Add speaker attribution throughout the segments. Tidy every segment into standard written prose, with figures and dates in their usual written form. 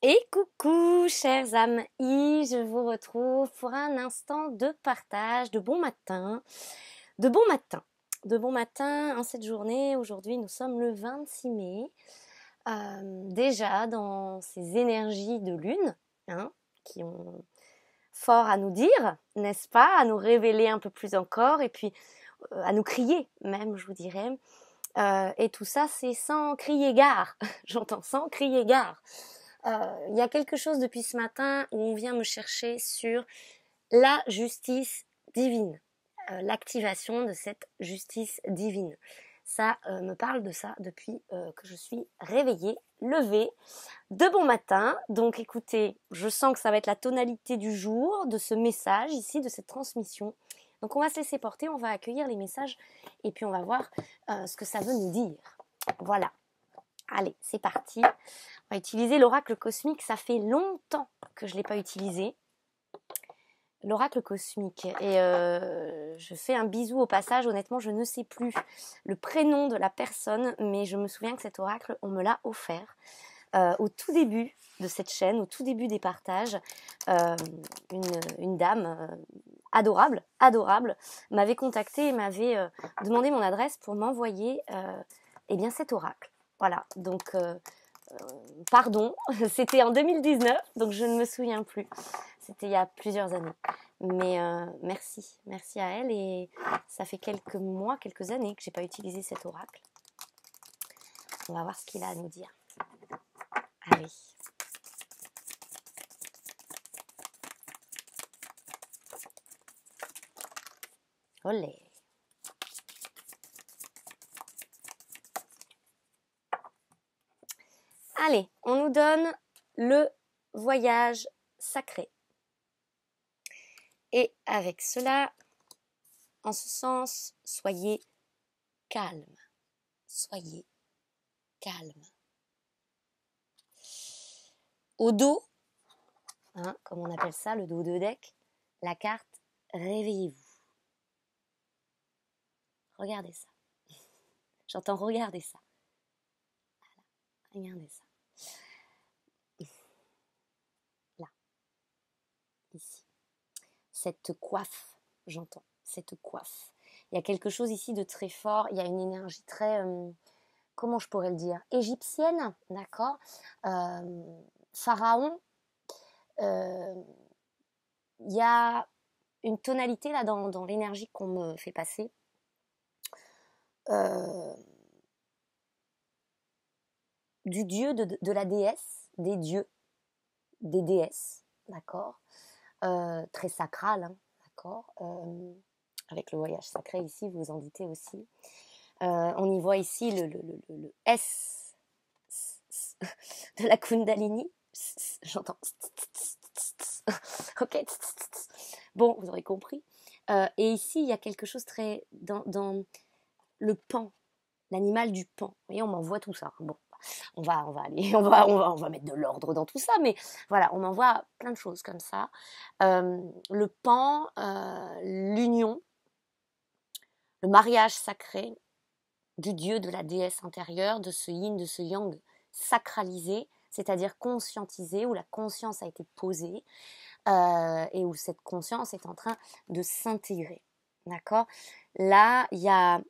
Speaker 1: Et coucou, chers âmes, je vous retrouve pour un instant de partage, de bon matin, de bon matin, de bon matin en cette journée. Aujourd'hui, nous sommes le 26 mai, déjà dans ces énergies de lune, qui ont fort à nous dire, n'est-ce pas, à nous révéler un peu plus encore, et puis à nous crier même, je vous dirais. Et tout ça, c'est sans crier gare, j'entends sans crier gare. Il y a quelque chose depuis ce matin où on vient me chercher sur la justice divine, l'activation de cette justice divine. Ça me parle de ça depuis que je suis réveillée, levée, de bon matin. Donc écoutez, je sens que ça va être la tonalité du jour de ce message ici, de cette transmission. Donc on va se laisser porter, on va accueillir les messages et puis on va voir ce que ça veut nous dire. Voilà. Allez, c'est parti. On va utiliser l'oracle cosmique. Ça fait longtemps que je ne l'ai pas utilisé. L'oracle cosmique. Et je fais un bisou au passage. Honnêtement, je ne sais plus le prénom de la personne, mais je me souviens que cet oracle, on me l'a offert au tout début de cette chaîne, au tout début des partages. Une dame adorable, m'avait contactée et m'avait demandé mon adresse pour m'envoyer cet oracle. Voilà, donc pardon, c'était en 2019, donc je ne me souviens plus. C'était il y a plusieurs années. Mais merci à elle, et ça fait quelques mois, quelques années que j'ai pas utilisé cet oracle. On va voir ce qu'il a à nous dire. Allez. Olé. Allez, on nous donne le voyage sacré. Et avec cela, en ce sens, soyez calme. Soyez calme. Au dos, comme on appelle ça, le dos de deck, la carte réveillez-vous. Regardez ça. J'entends regarder ça. Voilà, regardez ça. Là, ici. Cette coiffe, j'entends, cette coiffe. Il y a quelque chose ici de très fort, il y a une énergie très, comment je pourrais le dire, égyptienne, d'accord, pharaon. Il y a une tonalité là dans l'énergie qu'on me fait passer. Du dieu, de la déesse, des dieux, des déesses, d'accord, très sacral, d'accord, avec le voyage sacré ici, vous vous en doutez aussi. On y voit ici le S de la Kundalini. J'entends. Ok. Bon, vous aurez compris. Et ici, il y a quelque chose très dans le pan, l'animal du pan. Vous voyez, on m'envoie tout ça. Bon, on va aller, on va mettre de l'ordre dans tout ça, mais voilà, on m'envoie plein de choses comme ça. Le pan, l'union, le mariage sacré du dieu, de la déesse intérieure, de ce yin, de ce yang sacralisé, c'est-à-dire conscientisé, où la conscience a été posée et où cette conscience est en train de s'intégrer. D'accord ? Là, il y a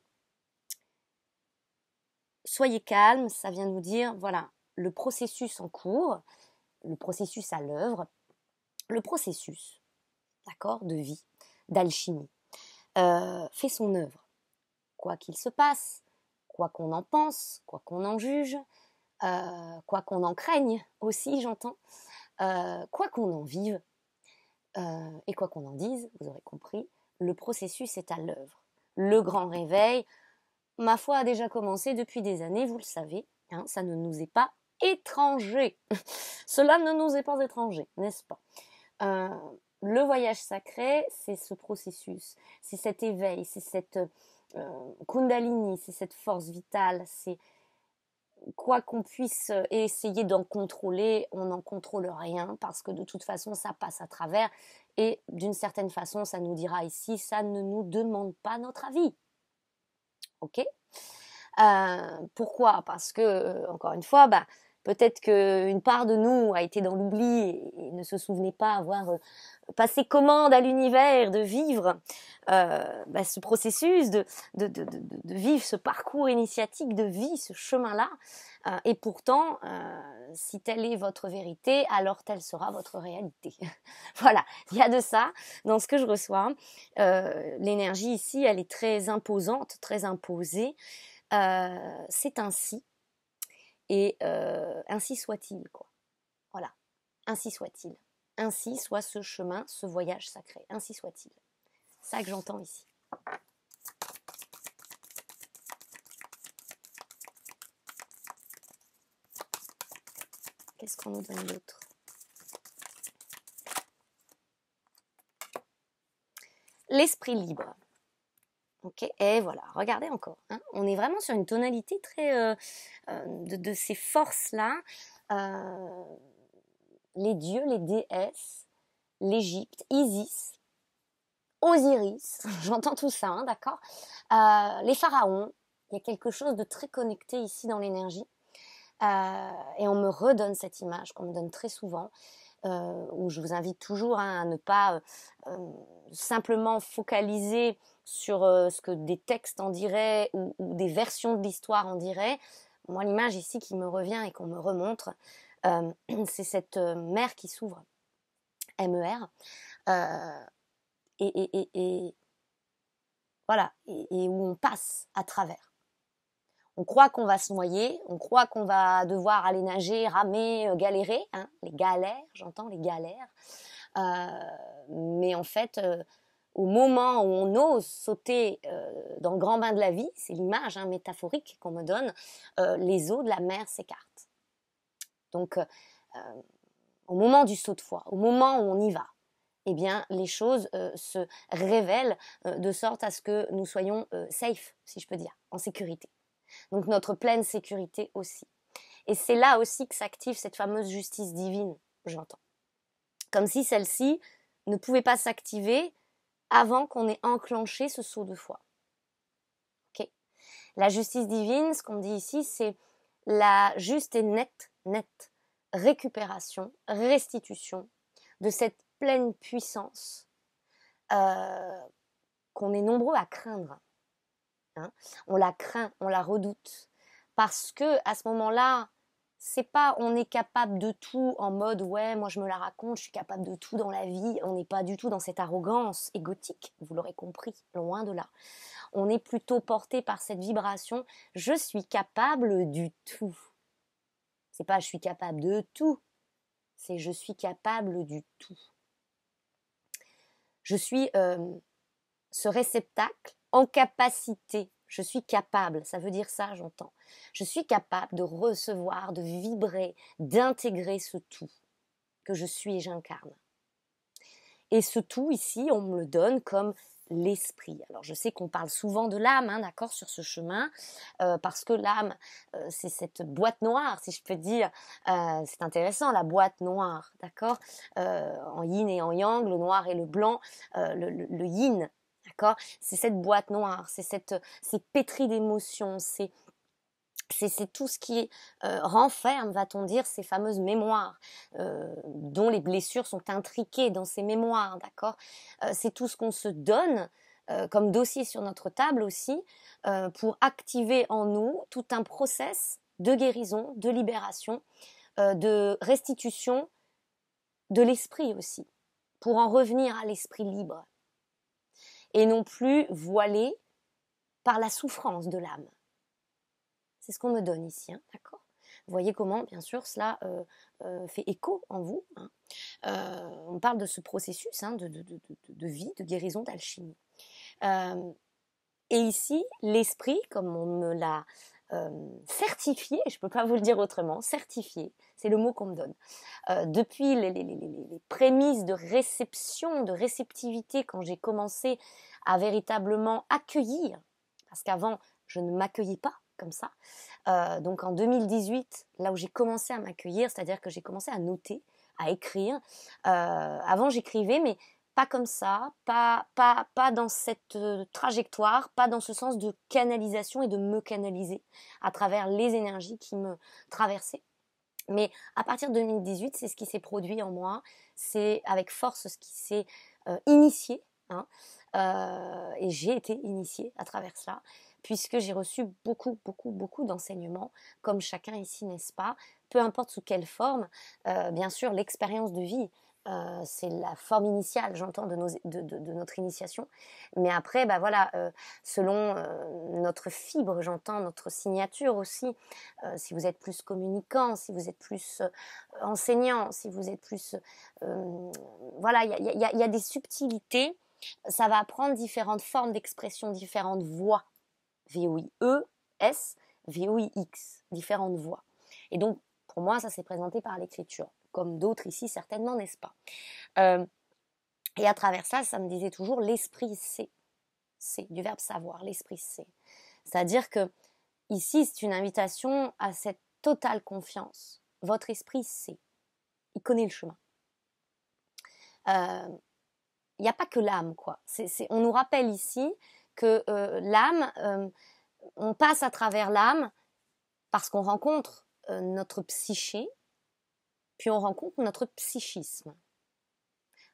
Speaker 1: soyez calme, ça vient nous dire, voilà, le processus en cours, le processus à l'œuvre, le processus, d'accord, de vie, d'alchimie, fait son œuvre. Quoi qu'il se passe, quoi qu'on en pense, quoi qu'on en juge, quoi qu'on en craigne aussi, j'entends, quoi qu'on en vive, et quoi qu'on en dise, vous aurez compris, le processus est à l'œuvre. Le grand réveil, ma foi, a déjà commencé depuis des années, vous le savez, ça ne nous est pas étranger. Cela ne nous est pas étranger, n'est-ce pas ? Le voyage sacré, c'est ce processus, c'est cet éveil, c'est cette kundalini, c'est cette force vitale, c'est quoi qu'on puisse essayer d'en contrôler, on n'en contrôle rien parce que de toute façon ça passe à travers et d'une certaine façon ça nous dira ici, ça ne nous demande pas notre avis. Ok ? Pourquoi ? Parce que, encore une fois, peut-être qu'une part de nous a été dans l'oubli et ne se souvenait pas avoir passé commande à l'univers de vivre ce processus, de vivre ce parcours initiatique de vie, ce chemin-là. Et pourtant, si telle est votre vérité, alors telle sera votre réalité. Voilà, il y a de ça dans ce que je reçois. L'énergie ici, elle est très imposante, très imposée. C'est ainsi. Et ainsi soit-il, quoi. Voilà, ainsi soit-il. Ainsi soit ce chemin, ce voyage sacré. Ainsi soit-il. C'est ça que j'entends ici. Qu'est-ce qu'on nous donne d'autre? L'esprit libre. Ok, et voilà, regardez encore. Hein, on est vraiment sur une tonalité très de ces forces-là. Les dieux, les déesses, l'Égypte, Isis, Osiris, j'entends tout ça, hein, d'accord. Les pharaons, il y a quelque chose de très connecté ici dans l'énergie. Et on me redonne cette image qu'on me donne très souvent, où je vous invite toujours à ne pas simplement focaliser sur ce que des textes en diraient ou des versions de l'histoire en diraient. Moi, l'image ici qui me revient et qu'on me remontre, c'est cette mer qui s'ouvre, MER, et voilà, et où on passe à travers. On croit qu'on va se noyer, on croit qu'on va devoir aller nager, ramer, galérer, hein, les galères, j'entends les galères. Mais en fait, au moment où on ose sauter dans le grand bain de la vie, c'est l'image métaphorique qu'on me donne, les eaux de la mer s'écartent. Donc, au moment du saut de foi, au moment où on y va, eh bien, les choses se révèlent de sorte à ce que nous soyons safe, si je peux dire, en sécurité. Donc notre pleine sécurité aussi. Et c'est là aussi que s'active cette fameuse justice divine, j'entends. Comme si celle-ci ne pouvait pas s'activer avant qu'on ait enclenché ce saut de foi. Okay. La justice divine, ce qu'on dit ici, c'est la juste et nette récupération, restitution de cette pleine puissance qu'on est nombreux à craindre. Hein, on la craint, on la redoute, parce que à ce moment-là, c'est pas on est capable de tout en mode ouais, moi je me la raconte, je suis capable de tout dans la vie. On n'est pas du tout dans cette arrogance égotique, vous l'aurez compris, loin de là. On est plutôt porté par cette vibration, je suis capable du tout. C'est pas je suis capable de tout, c'est je suis capable du tout. Je suis ce réceptacle en capacité, je suis capable, ça veut dire ça, j'entends. Je suis capable de recevoir, de vibrer, d'intégrer ce tout que je suis et j'incarne. Et ce tout ici, on me le donne comme l'esprit. Alors je sais qu'on parle souvent de l'âme, d'accord, sur ce chemin, parce que l'âme, c'est cette boîte noire, si je peux dire. C'est intéressant, la boîte noire, d'accord, en yin et en yang, le noir et le blanc, le yin. D'accord, c'est cette boîte noire, c'est pétri d'émotions, c'est tout ce qui renferme, va-t-on dire, ces fameuses mémoires, dont les blessures sont intriquées dans ces mémoires, d'accord. C'est tout ce qu'on se donne comme dossier sur notre table aussi, pour activer en nous tout un process de guérison, de libération, de restitution de l'esprit aussi, pour en revenir à l'esprit libre. Et non plus voilé par la souffrance de l'âme. C'est ce qu'on me donne ici, d'accord ? Vous voyez comment, bien sûr, cela fait écho en vous. On parle de ce processus de vie, de guérison, d'alchimie. Et ici, l'esprit, comme on me l'a certifié, je ne peux pas vous le dire autrement, certifié, c'est le mot qu'on me donne. Depuis les prémices de réception, de réceptivité, quand j'ai commencé à véritablement accueillir, parce qu'avant, je ne m'accueillais pas comme ça. Donc en 2018, là où j'ai commencé à m'accueillir, c'est-à-dire que j'ai commencé à noter, à écrire. Avant, j'écrivais, mais pas comme ça, pas dans cette trajectoire, pas dans ce sens de canalisation et de me canaliser à travers les énergies qui me traversaient. Mais à partir de 2018, c'est ce qui s'est produit en moi, c'est avec force ce qui s'est initié, hein, et j'ai été initiée à travers cela, puisque j'ai reçu beaucoup, beaucoup, beaucoup d'enseignements, comme chacun ici, n'est-ce pas? Peu importe sous quelle forme, bien sûr, l'expérience de vie, c'est la forme initiale, j'entends, de notre initiation. Mais après, bah voilà, selon notre fibre, j'entends, notre signature aussi, si vous êtes plus communicant, si vous êtes plus enseignant, si vous êtes plus... voilà, il y a des subtilités, ça va prendre différentes formes d'expression, différentes voix. V-O-I-E-S, V-O-I-X, différentes voix. Et donc, pour moi, ça s'est présenté par l'écriture, comme d'autres ici, certainement, n'est-ce pas? Et à travers ça, ça me disait toujours l'esprit sait. C'est du verbe savoir, l'esprit sait. C'est-à-dire que ici, c'est une invitation à cette totale confiance. Votre esprit sait. Il connaît le chemin. Il n'y a pas que l'âme, quoi. On nous rappelle ici que l'âme, on passe à travers l'âme parce qu'on rencontre notre psyché, puis on rencontre notre psychisme.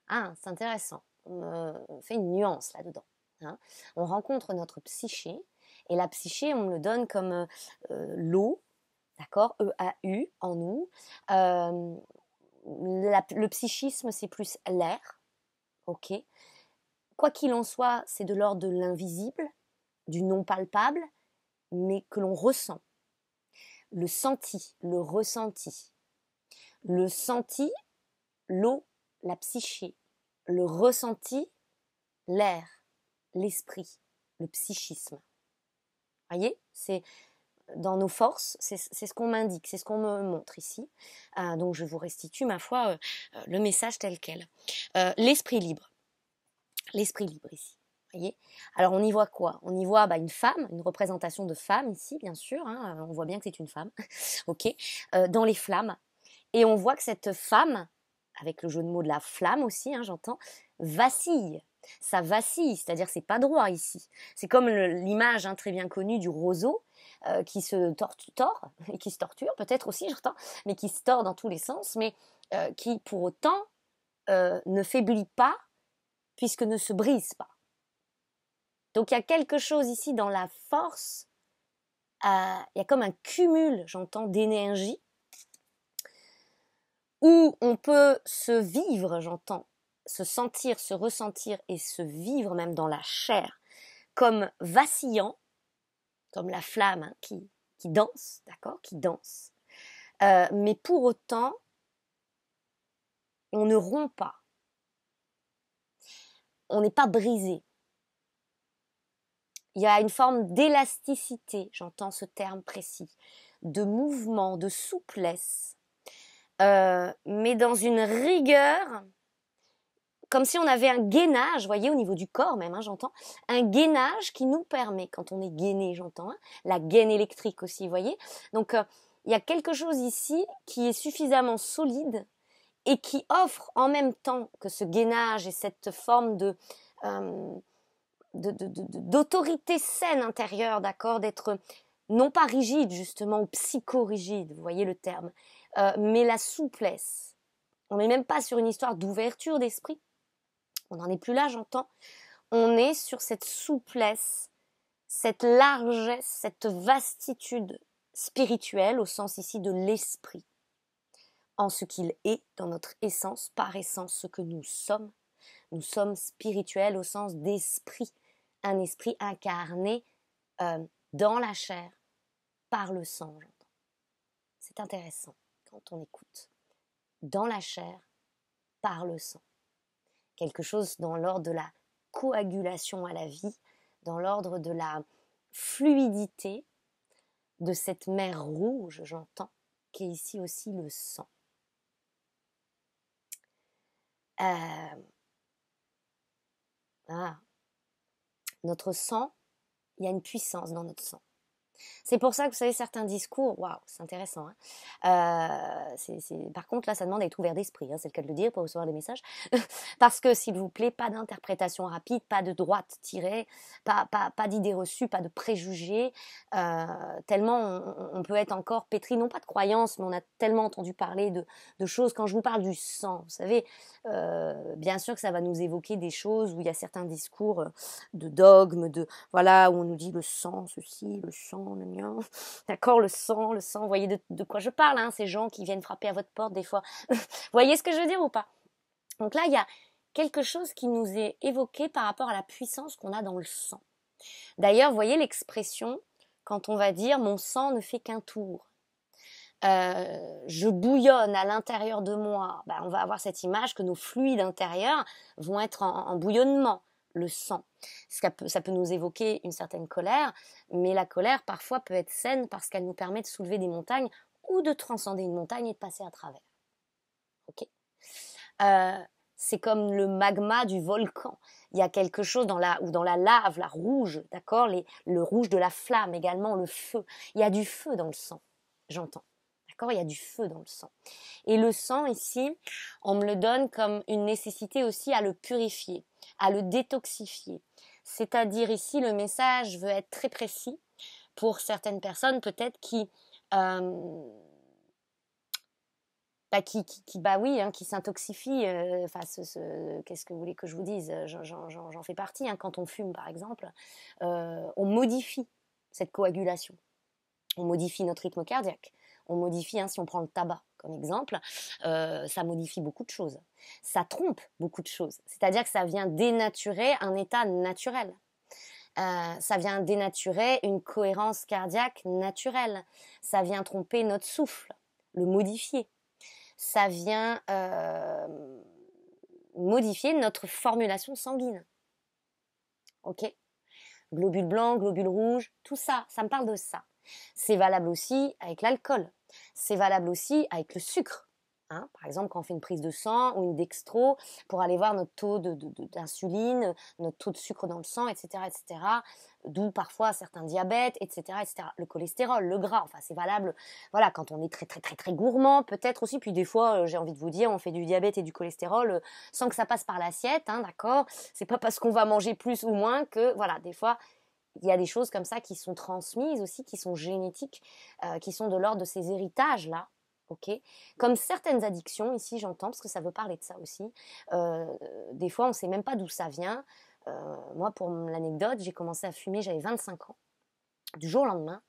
Speaker 1: Ah, c'est intéressant. On fait une nuance là-dedans. Hein. On rencontre notre psyché, et la psyché, on me le donne comme l'eau, d'accord, E-A-U, en nous. Le psychisme, c'est plus l'air, ok. Quoi qu'il en soit, c'est de l'ordre de l'invisible, du non palpable, mais que l'on ressent. Le senti, le ressenti. Le senti, l'eau, la psyché. Le ressenti, l'air, l'esprit, le psychisme. Voyez, c'est dans nos forces, c'est ce qu'on m'indique, c'est ce qu'on me montre ici. Donc je vous restitue, ma foi, le message tel quel. L'esprit libre ici. Voyez. Alors on y voit quoi? On y voit une femme, une représentation de femme ici, bien sûr. Hein, on voit bien que c'est une femme, ok, dans les flammes. Et on voit que cette femme, avec le jeu de mots de la flamme aussi, hein, j'entends, vacille. Ça vacille, c'est-à-dire c'est pas droit ici. C'est comme l'image très bien connue du roseau qui se tord et qui se torture, peut-être aussi, j'entends, mais qui se tord dans tous les sens, mais qui pour autant ne faiblit pas puisque ne se brise pas. Donc il y a quelque chose ici dans la force, il y a comme un cumul, j'entends, d'énergie où on peut se vivre, j'entends, se sentir, se ressentir et se vivre même dans la chair comme vacillant, comme la flamme qui danse, d'accord, qui danse. Mais pour autant, on ne rompt pas. On n'est pas brisé. Il y a une forme d'élasticité, j'entends ce terme précis, de mouvement, de souplesse, mais dans une rigueur, comme si on avait un gainage, vous voyez, au niveau du corps même, hein, j'entends, un gainage qui nous permet, quand on est gainé, j'entends, hein, la gaine électrique aussi, vous voyez. Donc, il y a quelque chose ici qui est suffisamment solide et qui offre en même temps que ce gainage et cette forme d'autorité saine intérieure, d'accord, d'être non pas rigide justement ou psychorigide, vous voyez le terme, mais la souplesse. On n'est même pas sur une histoire d'ouverture d'esprit, on n'en est plus là, j'entends. On est sur cette souplesse, cette largesse, cette vastitude spirituelle au sens ici de l'esprit, en ce qu'il est dans notre essence, par essence ce que nous sommes. Nous sommes spirituels au sens d'esprit, un esprit incarné dans la chair, par le sang, j'entends. C'est intéressant quand on écoute. Dans la chair, par le sang. Quelque chose dans l'ordre de la coagulation à la vie, dans l'ordre de la fluidité de cette mer rouge, j'entends, qui est ici aussi le sang. Notre sang, il y a une puissance dans notre sang. C'est pour ça que vous savez, certains discours, waouh, c'est intéressant. Par contre, là, ça demande d'être ouvert d'esprit, c'est le cas de le dire pour recevoir des messages. Parce que, s'il vous plaît, pas d'interprétation rapide, pas de droite tirée, pas d'idées reçues, pas de préjugés. Tellement on peut être encore pétri, non pas de croyances, mais on a tellement entendu parler de choses. Quand je vous parle du sang, vous savez, bien sûr que ça va nous évoquer des choses où il y a certains discours de dogmes, voilà, où on nous dit le sang, ceci, le sang, d'accord, le sang, vous voyez de quoi je parle, ces gens qui viennent frapper à votre porte des fois. Vous voyez ce que je veux dire ou pas? Donc là, il y a quelque chose qui nous est évoqué par rapport à la puissance qu'on a dans le sang. D'ailleurs, vous voyez l'expression quand on va dire « mon sang ne fait qu'un tour ». Je bouillonne à l'intérieur de moi, on va avoir cette image que nos fluides intérieurs vont être en bouillonnement. Le sang. Ça peut nous évoquer une certaine colère, mais la colère parfois peut être saine parce qu'elle nous permet de soulever des montagnes ou de transcender une montagne et de passer à travers. Ok. C'est comme le magma du volcan. Il y a quelque chose dans la lave, la rouge, d'accord, le rouge de la flamme également, le feu. Il y a du feu dans le sang, j'entends. D'accord, il y a du feu dans le sang. Et le sang ici, on me le donne comme une nécessité aussi à le purifier, à le détoxifier. C'est-à-dire ici, le message veut être très précis pour certaines personnes peut-être qui s'intoxifient. Qu'est-ce que vous voulez que je vous dise? J'en fais partie. Quand on fume, par exemple, on modifie cette coagulation. On modifie notre rythme cardiaque. On modifie, si on prend le tabac comme exemple, ça modifie beaucoup de choses. Ça trompe beaucoup de choses. C'est-à-dire que ça vient dénaturer un état naturel. Ça vient dénaturer une cohérence cardiaque naturelle. Ça vient tromper notre souffle, le modifier. Ça vient modifier notre formulation sanguine. Ok ? Globules blancs, globules rouges, tout ça, ça me parle de ça. C'est valable aussi avec l'alcool. C'est valable aussi avec le sucre. Par exemple, quand on fait une prise de sang ou une dextro pour aller voir notre taux d'insuline, notre taux de sucre dans le sang, etc., etc. D'où parfois certains diabètes, etc., etc. Le cholestérol, le gras, c'est valable. Voilà, quand on est très, très, très, très gourmand, peut-être aussi. Puis des fois, j'ai envie de vous dire, on fait du diabète et du cholestérol sans que ça passe par l'assiette, d'accord. C'est pas parce qu'on va manger plus ou moins que, voilà, des fois, il y a des choses comme ça qui sont transmises aussi, qui sont génétiques, qui sont de l'ordre de ces héritages-là. Okay. Comme certaines addictions, ici j'entends, parce que ça veut parler de ça aussi, des fois on ne sait même pas d'où ça vient. Moi, pour l'anecdote, j'ai commencé à fumer, j'avais 25 ans, du jour au lendemain.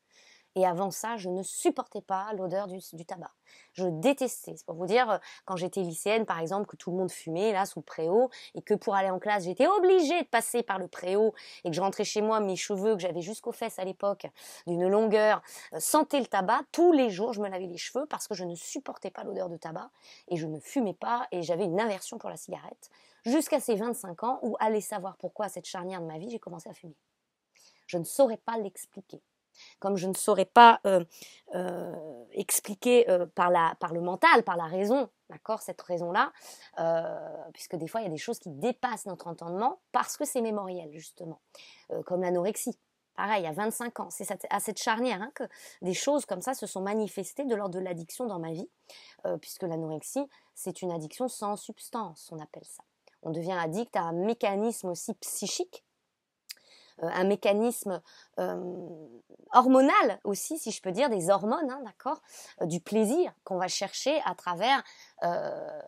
Speaker 1: Et avant ça, je ne supportais pas l'odeur du tabac. Je détestais. C'est pour vous dire, quand j'étais lycéenne, par exemple, que tout le monde fumait là sous le préau et que pour aller en classe, j'étais obligée de passer par le préau et que je rentrais chez moi, mes cheveux que j'avais jusqu'aux fesses à l'époque, d'une longueur, sentaient le tabac. Tous les jours, je me lavais les cheveux parce que je ne supportais pas l'odeur de tabac et je ne fumais pas et j'avais une aversion pour la cigarette. Jusqu'à ces 25 ans où, allez savoir pourquoi à cette charnière de ma vie, j'ai commencé à fumer. Je ne saurais pas l'expliquer. Comme je ne saurais pas expliquer par le mental, par la raison, d'accord, cette raison-là, puisque des fois il y a des choses qui dépassent notre entendement parce que c'est mémoriel justement, comme l'anorexie. Pareil, à 25 ans, c'est à cette charnière que des choses comme ça se sont manifestées de l'ordre de l'addiction dans ma vie, puisque l'anorexie, c'est une addiction sans substance, on appelle ça. On devient addict à un mécanisme aussi psychique, un mécanisme hormonal aussi, si je peux dire, des hormones, d'accord, du plaisir qu'on va chercher à travers un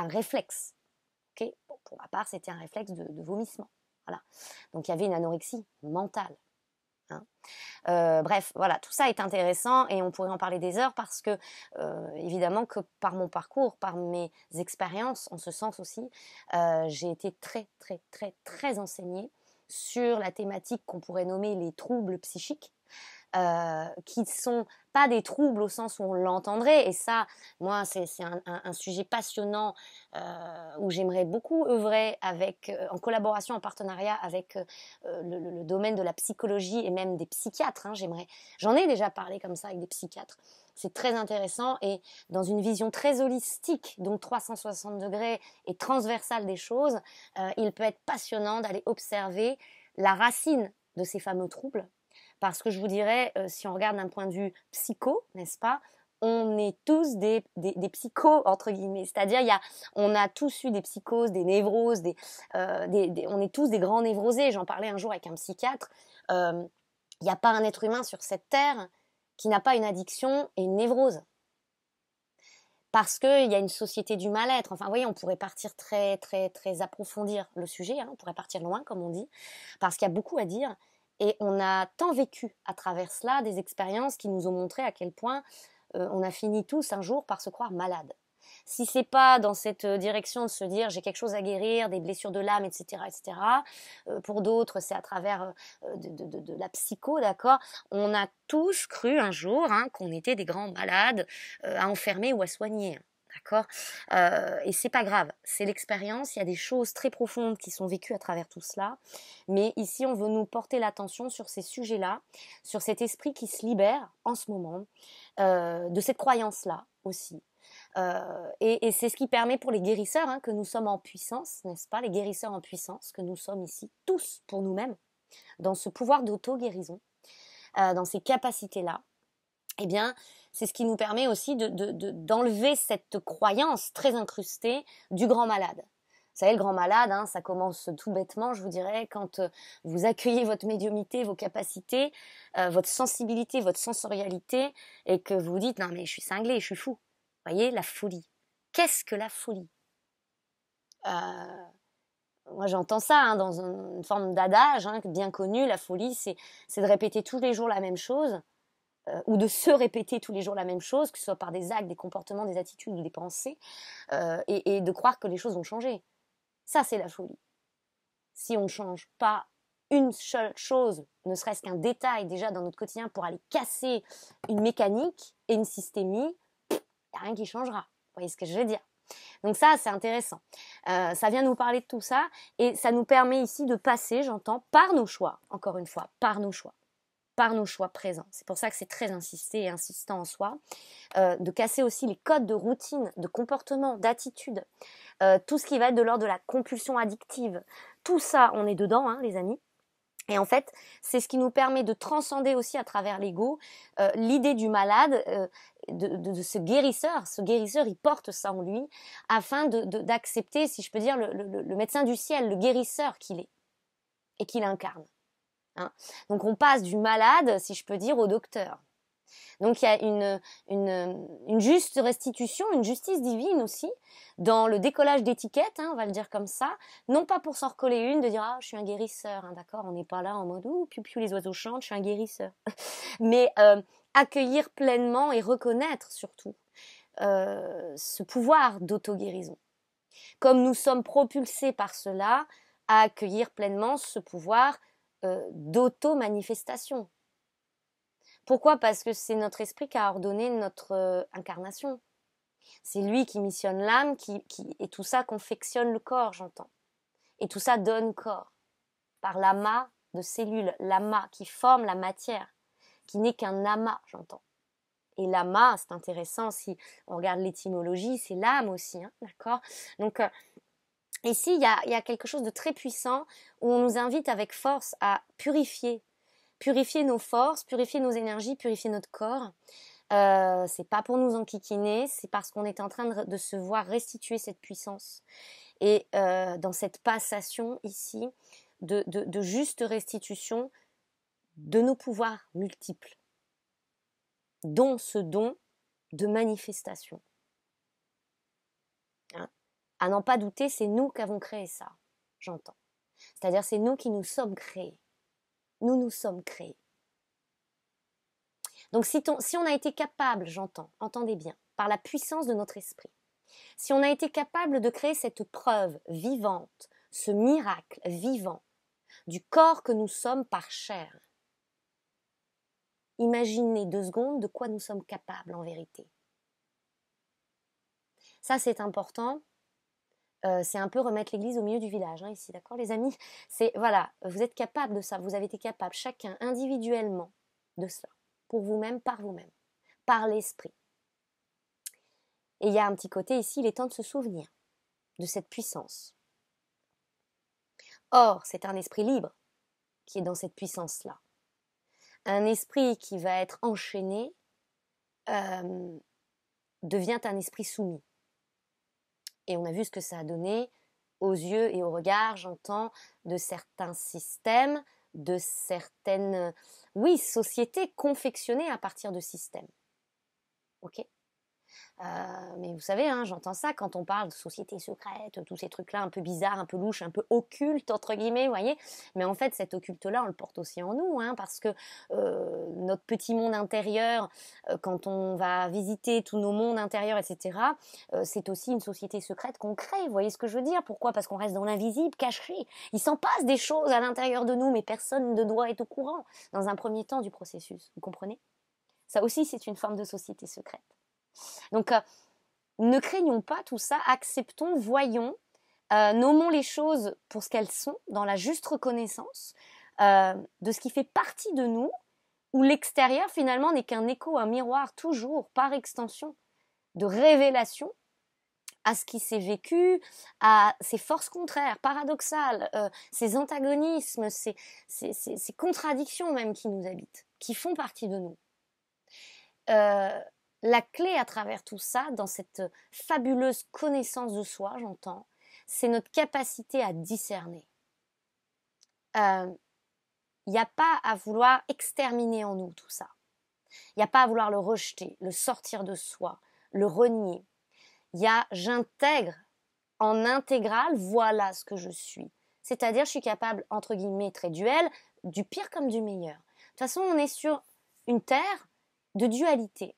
Speaker 1: réflexe. Okay, bon, pour ma part, c'était un réflexe de vomissement. Voilà. Donc il y avait une anorexie mentale. Bref, voilà, tout ça est intéressant et on pourrait en parler des heures parce que évidemment que par mon parcours, par mes expériences, en ce sens aussi, j'ai été très, très, très, très enseignée sur la thématique qu'on pourrait nommer les troubles psychiques, qui ne sont pas des troubles au sens où on l'entendrait. Et ça, moi, c'est un sujet passionnant où j'aimerais beaucoup œuvrer en collaboration, en partenariat avec le domaine de la psychologie et même des psychiatres. J'en ai déjà parlé comme ça avec des psychiatres. C'est très intéressant et dans une vision très holistique, donc 360 degrés et transversale des choses, il peut être passionnant d'aller observer la racine de ces fameux troubles Parce que je vous dirais, si on regarde d'un point de vue psycho, n'est-ce pas, on est tous des psychos, entre guillemets. C'est-à-dire, on a tous eu des psychoses, des névroses, on est tous des grands névrosés. J'en parlais un jour avec un psychiatre. Il n'y a pas un être humain sur cette terre qui n'a pas une addiction et une névrose. Parce qu'il y a une société du mal-être. Enfin, vous voyez, on pourrait partir très, très, très approfondir le sujet. On pourrait partir loin, comme on dit, parce qu'il y a beaucoup à dire. Et on a tant vécu à travers cela des expériences qui nous ont montré à quel point on a fini tous un jour par se croire malades. Si c'est pas dans cette direction de se dire j'ai quelque chose à guérir, des blessures de l'âme, etc., etc. Pour d'autres, c'est à travers de la psycho, d'accord. On a tous cru un jour qu'on était des grands malades à enfermer ou à soigner. D'accord, et c'est pas grave, c'est l'expérience, il y a des choses très profondes qui sont vécues à travers tout cela, mais ici on veut nous porter l'attention sur ces sujets-là, sur cet esprit qui se libère en ce moment, de cette croyance-là aussi. Et c'est ce qui permet pour les guérisseurs que nous sommes en puissance, n'est-ce pas, les guérisseurs en puissance que nous sommes ici, tous pour nous-mêmes, dans ce pouvoir d'auto-guérison, dans ces capacités-là. Eh bien, c'est ce qui nous permet aussi d'enlever cette croyance très incrustée du grand malade. Vous savez, le grand malade, ça commence tout bêtement, je vous dirais, quand vous accueillez votre médiumnité, vos capacités, votre sensibilité, votre sensorialité, et que vous vous dites « Non mais je suis cinglé, je suis fou ». Vous voyez, la folie. Qu'est-ce que la folie ? Moi, j'entends ça dans une forme d'adage bien connu. La folie, c'est de répéter tous les jours la même chose, ou de se répéter tous les jours la même chose, que ce soit par des actes, des comportements, des attitudes ou des pensées, et de croire que les choses vont changer. Ça, c'est la folie. Si on ne change pas une seule chose, ne serait-ce qu'un détail déjà dans notre quotidien pour aller casser une mécanique et une systémie, il n'y a rien qui changera. Vous voyez ce que je veux dire ? Donc ça, c'est intéressant. Ça vient nous parler de tout ça et ça nous permet ici de passer, j'entends, par nos choix, encore une fois, par nos choix présents. C'est pour ça que c'est très insisté et insistant en soi, de casser aussi les codes de routine, de comportement, d'attitude, tout ce qui va être de l'ordre de la compulsion addictive. Tout ça, on est dedans, les amis. Et en fait, c'est ce qui nous permet de transcender aussi à travers l'ego l'idée du malade, de ce guérisseur. Ce guérisseur, il porte ça en lui afin d'accepter, si je peux dire, le médecin du ciel, le guérisseur qu'il est et qu'il incarne. Donc on passe du malade, si je peux dire, au docteur. Donc il y a une juste restitution, une justice divine aussi, dans le décollage d'étiquettes, on va le dire comme ça, non pas pour s'en recoller une, de dire « Ah, je suis un guérisseur d'accord, on n'est pas là en mode « Ouh, piou piou, les oiseaux chantent, je suis un guérisseur », mais accueillir pleinement et reconnaître surtout ce pouvoir d'auto-guérison. Comme nous sommes propulsés par cela, à accueillir pleinement ce pouvoir d'auto-manifestation. Pourquoi ? Parce que c'est notre esprit qui a ordonné notre incarnation. C'est lui qui missionne l'âme, et tout ça confectionne le corps, j'entends. Et tout ça donne corps. Par l'amas de cellules, l'amas qui forme la matière, qui n'est qu'un amas, j'entends. Et l'amas, c'est intéressant, si on regarde l'étymologie, c'est l'âme aussi, d'accord ? Donc, ici, il y a quelque chose de très puissant où on nous invite avec force à purifier nos forces, purifier nos énergies, purifier notre corps. C'est pas pour nous enquiquiner, c'est parce qu'on est en train de se voir restituer cette puissance. Et dans cette passation ici, de juste restitution de nos pouvoirs multiples, dont ce don de manifestation. À n'en pas douter, c'est nous qui avons créé ça, j'entends. C'est-à-dire c'est nous qui nous sommes créés. Nous nous sommes créés. Donc si on a été capable, j'entends, entendez bien, par la puissance de notre esprit, si on a été capable de créer cette preuve vivante, ce miracle vivant du corps que nous sommes par chair, imaginez 2 secondes de quoi nous sommes capables en vérité. Ça c'est important, c'est un peu remettre l'église au milieu du village ici, d'accord les amis ? C'est voilà, vous êtes capables de ça, vous avez été capables chacun individuellement de cela, pour vous-même, par l'esprit. Et il y a un petit côté ici, il est temps de se souvenir de cette puissance. Or, c'est un esprit libre qui est dans cette puissance-là. Un esprit qui va être enchaîné devient un esprit soumis. Et on a vu ce que ça a donné aux yeux et au regard, j'entends, de certains systèmes, de certaines, oui, sociétés confectionnées à partir de systèmes. Ok ? Mais vous savez, hein, j'entends ça quand on parle de société secrète, tous ces trucs-là un peu bizarres, un peu louches, un peu occultes, entre guillemets, vous voyez. Mais en fait, cet occulte-là, on le porte aussi en nous, hein, parce que notre petit monde intérieur, quand on va visiter tous nos mondes intérieurs, etc., c'est aussi une société secrète qu'on crée, vous voyez ce que je veux dire? Pourquoi? Parce qu'on reste dans l'invisible, caché. Il s'en passe des choses à l'intérieur de nous, mais personne ne doit être au courant, dans un premier temps, du processus. Vous comprenez? Ça aussi, c'est une forme de société secrète. Donc, ne craignons pas tout ça, acceptons, voyons, nommons les choses pour ce qu'elles sont, dans la juste reconnaissance de ce qui fait partie de nous, où l'extérieur finalement n'est qu'un écho, un miroir, toujours, par extension, de révélation à ce qui s'est vécu, à ces forces contraires, paradoxales, ces antagonismes, ces contradictions même qui nous habitent, qui font partie de nous. La clé à travers tout ça, dans cette fabuleuse connaissance de soi, j'entends, c'est notre capacité à discerner. Il n'y a pas à vouloir exterminer en nous tout ça. Il n'y a pas à vouloir le rejeter, le sortir de soi, le renier. Il y a j'intègre en intégrale, voilà ce que je suis. C'est-à-dire, je suis capable, entre guillemets, très duel, du pire comme du meilleur. De toute façon, on est sur une terre de dualité.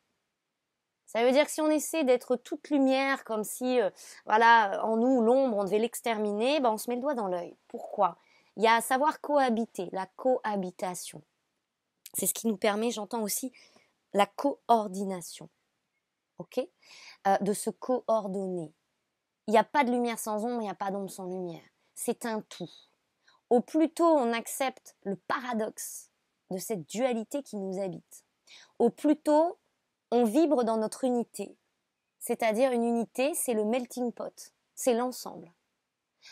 Speaker 1: Ça veut dire que si on essaie d'être toute lumière, comme si, voilà, en nous, l'ombre, on devait l'exterminer, ben on se met le doigt dans l'œil. Pourquoi? Il y a à savoir cohabiter, la cohabitation. C'est ce qui nous permet, j'entends aussi, la coordination. Ok? De se coordonner. Il n'y a pas de lumière sans ombre, il n'y a pas d'ombre sans lumière. C'est un tout. Au plus tôt on accepte le paradoxe de cette dualité qui nous habite, au plus tôt on vibre dans notre unité. C'est-à-dire une unité, c'est le melting pot, c'est l'ensemble.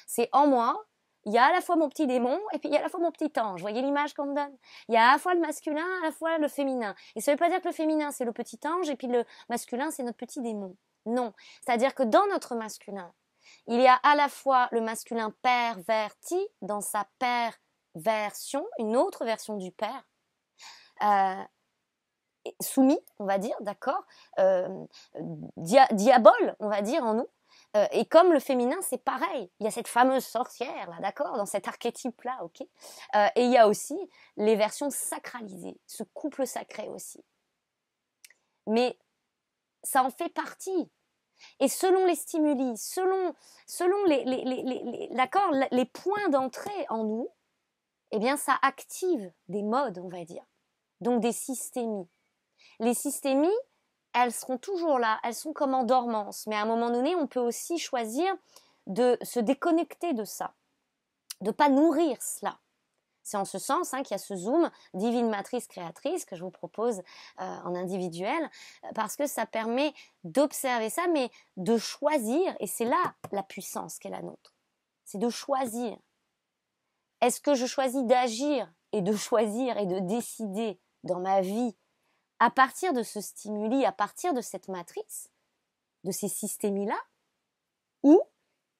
Speaker 1: C'est en moi, il y a à la fois mon petit démon et puis il y a à la fois mon petit ange. Vous voyez l'image qu'on me donne? Il y a à la fois le masculin, à la fois le féminin. Et ça ne veut pas dire que le féminin c'est le petit ange et puis le masculin c'est notre petit démon. Non, c'est-à-dire que dans notre masculin, il y a à la fois le masculin perverti dans sa perversion, une autre version du père, soumis, on va dire, d'accord, diabole, on va dire, en nous. Et comme le féminin, c'est pareil. Il y a cette fameuse sorcière, là, d'accord, dans cet archétype-là, ok. Et il y a aussi les versions sacralisées, ce couple sacré aussi. Mais ça en fait partie. Et selon les stimuli, selon d'accord, les points d'entrée en nous, eh bien, ça active des modes, on va dire. Donc des systémies. Les systémies, elles seront toujours là, elles sont comme en dormance. Mais à un moment donné, on peut aussi choisir de se déconnecter de ça, de ne pas nourrir cela. C'est en ce sens qu'il y a ce zoom divine matrice créatrice que je vous propose en individuel, parce que ça permet d'observer ça, mais de choisir, et c'est là la puissance qu'est la nôtre. C'est de choisir. Est-ce que je choisis d'agir et de choisir et de décider dans ma vie à partir de ce stimuli, à partir de cette matrice, de ces systémies-là, ou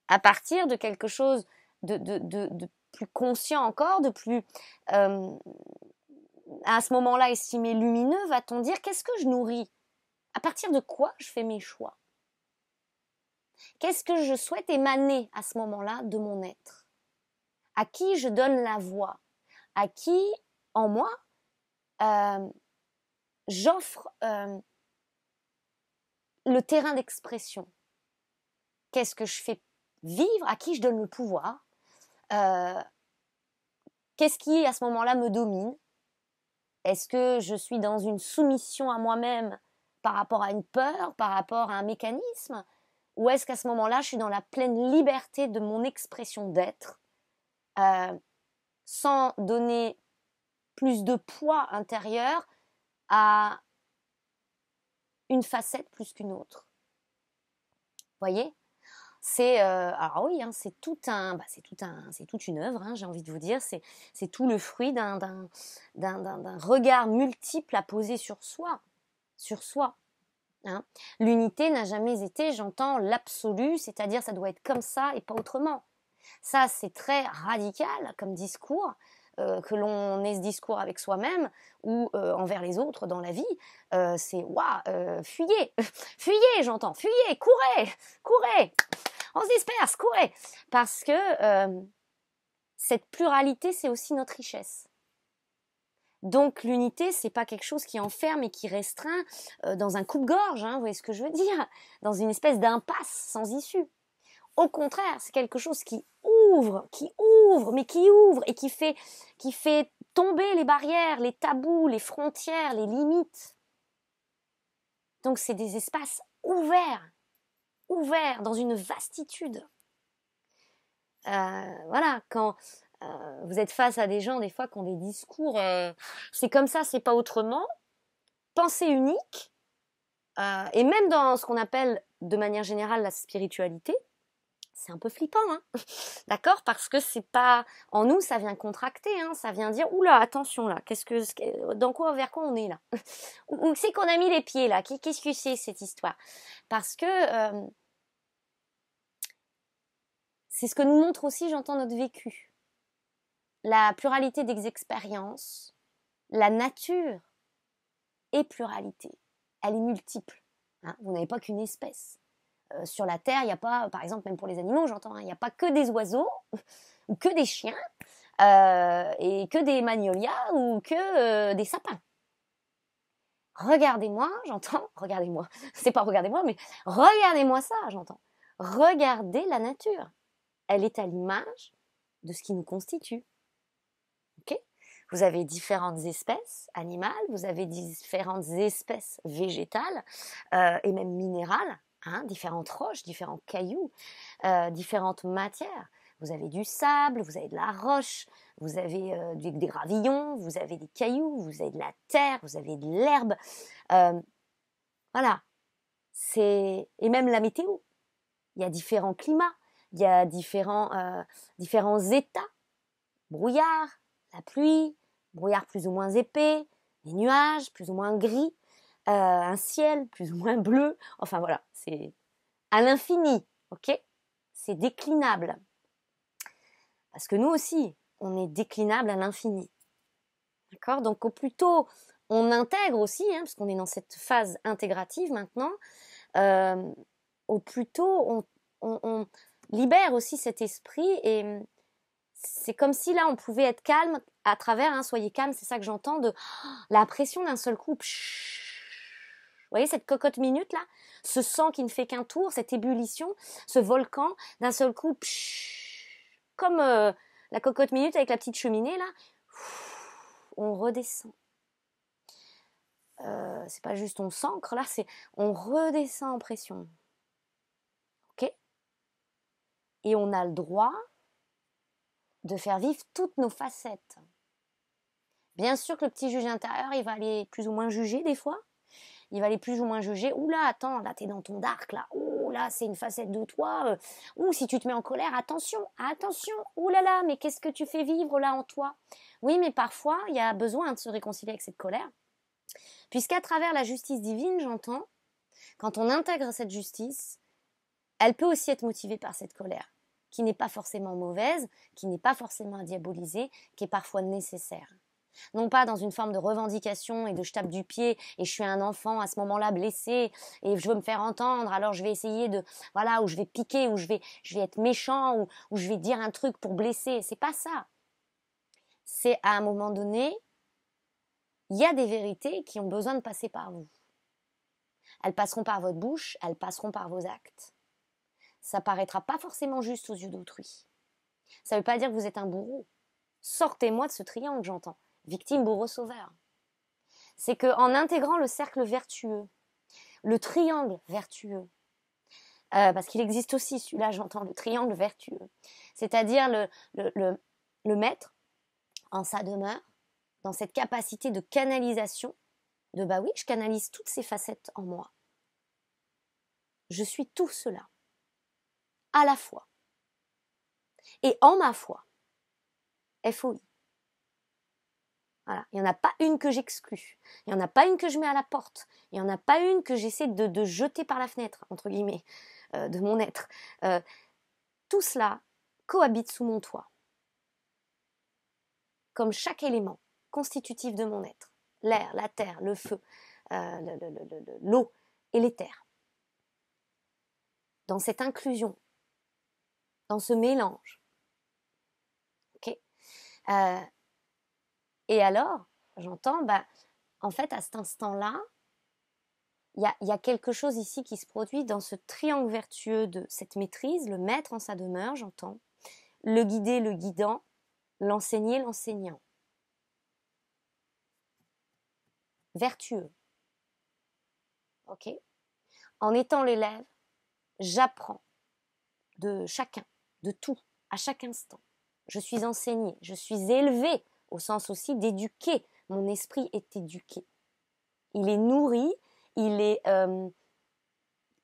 Speaker 1: à partir de quelque chose de plus conscient encore, de plus, à ce moment-là, estimé lumineux, va-t-on dire, qu'est-ce que je nourris? À partir de quoi je fais mes choix? Qu'est-ce que je souhaite émaner à ce moment-là de mon être? À qui je donne la voix? À qui, en moi, j'offre le terrain d'expression? Qu'est-ce que je fais vivre? À qui je donne le pouvoir? Qu'est-ce qui, à ce moment-là, me domine? Est-ce que je suis dans une soumission à moi-même par rapport à une peur, par rapport à un mécanisme? Ou est-ce qu'à ce moment-là, je suis dans la pleine liberté de mon expression d'être, sans donner plus de poids intérieur à une facette plus qu'une autre? Voyez? Alors oui, hein, c'est toute une œuvre, hein, j'ai envie de vous dire. C'est tout le fruit d'un regard multiple à poser sur soi, hein. L'unité n'a jamais été, j'entends, l'absolu, c'est-à-dire ça doit être comme ça et pas autrement. Ça, c'est très radical comme discours, que l'on ait ce discours avec soi-même ou envers les autres dans la vie. C'est waouh, fuyez, fuyez, j'entends, fuyez, courez, courez, on se disperse, courez, parce que cette pluralité, c'est aussi notre richesse. Donc l'unité, c'est pas quelque chose qui enferme et qui restreint dans un coupe-gorge, hein, vous voyez ce que je veux dire, dans une espèce d'impasse sans issue. Au contraire, c'est quelque chose qui ouvre et qui fait tomber les barrières, les tabous, les frontières, les limites. Donc c'est des espaces ouverts dans une vastitude. Voilà, quand vous êtes face à des gens des fois qui ont des discours, c'est comme ça, c'est pas autrement, pensée unique, et même dans ce qu'on appelle de manière générale la spiritualité, c'est un peu flippant, hein. D'accord? Parce que c'est pas en nous, ça vient contracter, hein, ça vient dire oula, attention là, vers quoi on est là? Où c'est qu'on a mis les pieds là? Qu'est-ce que c'est cette histoire? Parce que c'est ce que nous montre aussi, j'entends, notre vécu. La pluralité des expériences, la nature est pluralité, elle est multiple, hein. Vous n'avez pas qu'une espèce. Sur la Terre, il n'y a pas, par exemple, même pour les animaux, j'entends, hein, il n'y a pas que des oiseaux ou que des chiens et que des magnolias ou que des sapins. Regardez-moi, j'entends, regardez-moi, c'est pas regardez-moi, mais regardez-moi ça, j'entends. Regardez la nature. Elle est à l'image de ce qui nous constitue. Ok ? Vous avez différentes espèces animales, vous avez différentes espèces végétales et même minérales. Hein, différentes roches, différents cailloux, différentes matières. Vous avez du sable, vous avez de la roche, vous avez des gravillons, vous avez des cailloux, vous avez de la terre, vous avez de l'herbe. Voilà. Et même la météo. Il y a différents climats, il y a différents états. Brouillard, la pluie, brouillard plus ou moins épais, les nuages plus ou moins gris. Un ciel plus ou moins bleu, enfin voilà, c'est à l'infini, ok ? C'est déclinable. Parce que nous aussi, on est déclinable à l'infini. D'accord ? Donc au plus tôt, on intègre aussi, hein, parce qu'on est dans cette phase intégrative maintenant, au plus tôt, on libère aussi cet esprit et c'est comme si là, on pouvait être calme à travers, hein, soyez calme, c'est ça que j'entends, de la pression d'un seul coup. Vous voyez cette cocotte minute là, ce sang qui ne fait qu'un tour, cette ébullition, ce volcan, d'un seul coup, comme la cocotte minute avec la petite cheminée là, on redescend. C'est pas juste on s'ancre là, c'est on redescend en pression. Ok ? Et on a le droit de faire vivre toutes nos facettes. Bien sûr que le petit juge intérieur, il va aller plus ou moins juger des fois. Il va aller plus ou moins juger. Ouh là, attends, là t'es dans ton dark là. Ouh là, c'est une facette de toi. Ouh, si tu te mets en colère, attention, attention. Ouh là là, mais qu'est-ce que tu fais vivre là en toi? Oui, mais parfois, il y a besoin de se réconcilier avec cette colère. Puisqu'à travers la justice divine, j'entends, quand on intègre cette justice, elle peut aussi être motivée par cette colère, qui n'est pas forcément mauvaise, qui n'est pas forcément à diaboliser, qui est parfois nécessaire. Non pas dans une forme de revendication et de je tape du pied et je suis un enfant à ce moment-là blessé et je veux me faire entendre, alors je vais essayer de, voilà, ou je vais piquer, ou je vais être méchant, ou je vais dire un truc pour blesser. C'est pas ça. C'est à un moment donné, il y a des vérités qui ont besoin de passer par vous. Elles passeront par votre bouche, elles passeront par vos actes. Ça paraîtra pas forcément juste aux yeux d'autrui. Ça veut pas dire que vous êtes un bourreau. Sortez-moi de ce triangle, j'entends. Victime, bourreau, sauveur. C'est qu'en intégrant le cercle vertueux, le triangle vertueux, parce qu'il existe aussi celui-là, j'entends, le triangle vertueux, c'est-à-dire le maître en sa demeure, dans cette capacité de canalisation, de bah oui, je canalise toutes ces facettes en moi. Je suis tout cela. à la foi. Et en ma foi, FOI. Voilà. Il n'y en a pas une que j'exclus. Il n'y en a pas une que je mets à la porte. Il n'y en a pas une que j'essaie de jeter par la fenêtre, entre guillemets, de mon être. Tout cela cohabite sous mon toit. Comme chaque élément constitutif de mon être. L'air, la terre, le feu, l'eau et l'éther. Dans cette inclusion, dans ce mélange. Ok. Et alors, j'entends, en fait, à cet instant-là, il y a quelque chose ici qui se produit dans ce triangle vertueux de cette maîtrise, le maître en sa demeure, j'entends, le guidé, le guidant, l'enseigné, l'enseignant. Vertueux. Ok. En étant l'élève, j'apprends de chacun, de tout, à chaque instant. Je suis enseignée, je suis élevée, au sens aussi d'éduquer. Mon esprit est éduqué. Il est nourri, et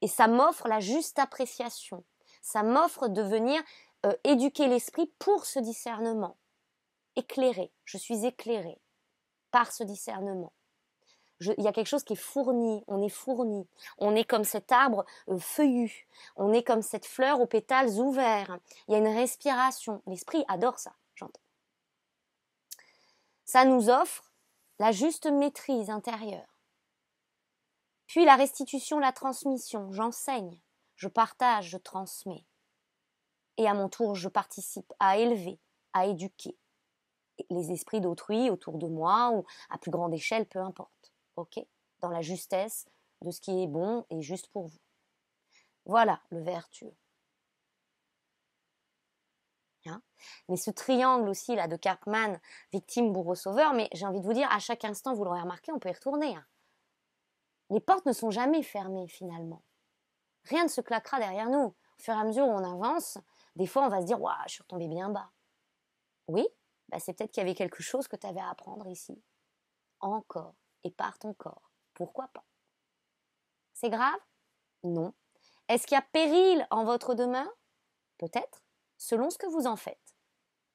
Speaker 1: ça m'offre la juste appréciation. Ça m'offre de venir éduquer l'esprit pour ce discernement. Éclairé, je suis éclairée par ce discernement. Il y a quelque chose qui est fourni, on est fourni. On est comme cet arbre feuillu, on est comme cette fleur aux pétales ouverts. Il y a une respiration, l'esprit adore ça, j'entends. Ça nous offre la juste maîtrise intérieure. Puis la restitution, la transmission, j'enseigne, je partage, je transmets. Et à mon tour, je participe à élever, à éduquer les esprits d'autrui autour de moi ou à plus grande échelle, peu importe. Ok ? Dans la justesse de ce qui est bon et juste pour vous. Voilà le vertueux. Hein ? Mais ce triangle aussi là de Karpman, victime, bourreau, sauveur, mais j'ai envie de vous dire, à chaque instant, vous l'aurez remarqué, on peut y retourner. Hein. Les portes ne sont jamais fermées finalement. Rien ne se claquera derrière nous. Au fur et à mesure où on avance, des fois on va se dire « Waouh, je suis retombée bien bas ». Oui, c'est peut-être qu'il y avait quelque chose que tu avais à apprendre ici. Encore, et par ton corps. Pourquoi pas ? C'est grave ? Non. Est-ce qu'il y a péril en votre demeure ? Peut-être, selon ce que vous en faites.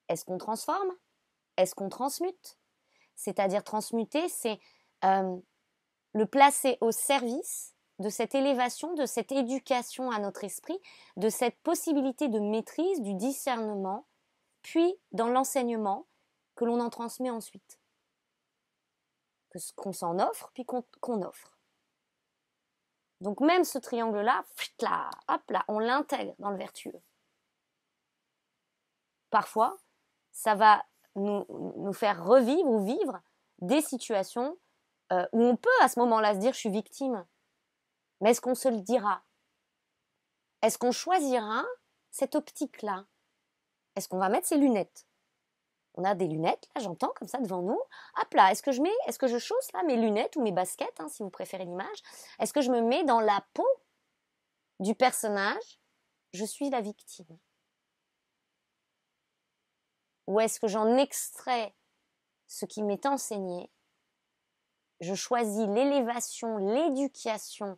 Speaker 1: Est-ce qu'on transforme ? Est-ce qu'on transmute ? C'est-à-dire transmuter, c'est le placer au service de cette élévation, de cette éducation à notre esprit, de cette possibilité de maîtrise, du discernement, puis dans l'enseignement que l'on en transmet ensuite. Qu'on s'en offre, puis qu'on offre. Donc même ce triangle-là, hop là, on l'intègre dans le vertueux. Parfois, ça va nous faire revivre ou vivre des situations où on peut à ce moment-là se dire « je suis victime ». Mais est-ce qu'on se le dira ? Est-ce qu'on choisira cette optique-là ? Est-ce qu'on va mettre ses lunettes ? On a des lunettes, là j'entends comme ça devant nous. Hop là, est-ce que je chausse là mes lunettes ou mes baskets, hein, si vous préférez l'image ? Est-ce que je me mets dans la peau du personnage ? Je suis la victime. Ou est-ce que j'en extrais ce qui m'est enseigné ? Je choisis l'élévation, l'éducation,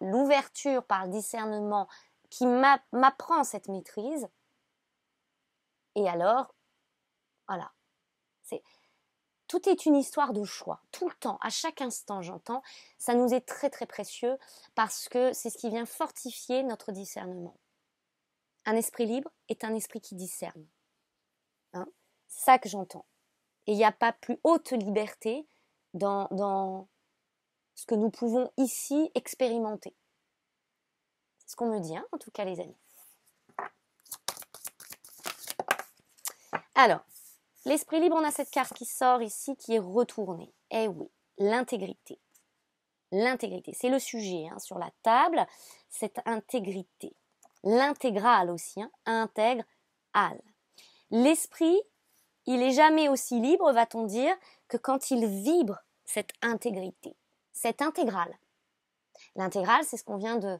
Speaker 1: l'ouverture par le discernement qui m'apprend cette maîtrise. Et alors, voilà. Tout est une histoire de choix, tout le temps, à chaque instant, j'entends. Ça nous est très très précieux parce que c'est ce qui vient fortifier notre discernement. Un esprit libre est un esprit qui discerne. Hein ? C'est ça que j'entends. Et il n'y a pas plus haute liberté dans ce que nous pouvons ici expérimenter. C'est ce qu'on me dit, hein, en tout cas les amis. Alors, l'esprit libre, on a cette carte qui sort ici, qui est retournée. Eh oui, l'intégrité. L'intégrité, c'est le sujet hein, sur la table, cette intégrité. L'intégrale aussi, hein, intègre-al. L'esprit, il est jamais aussi libre, va-t-on dire, que quand il vibre cette intégrité, cette intégrale. L'intégrale, c'est ce qu'on vient de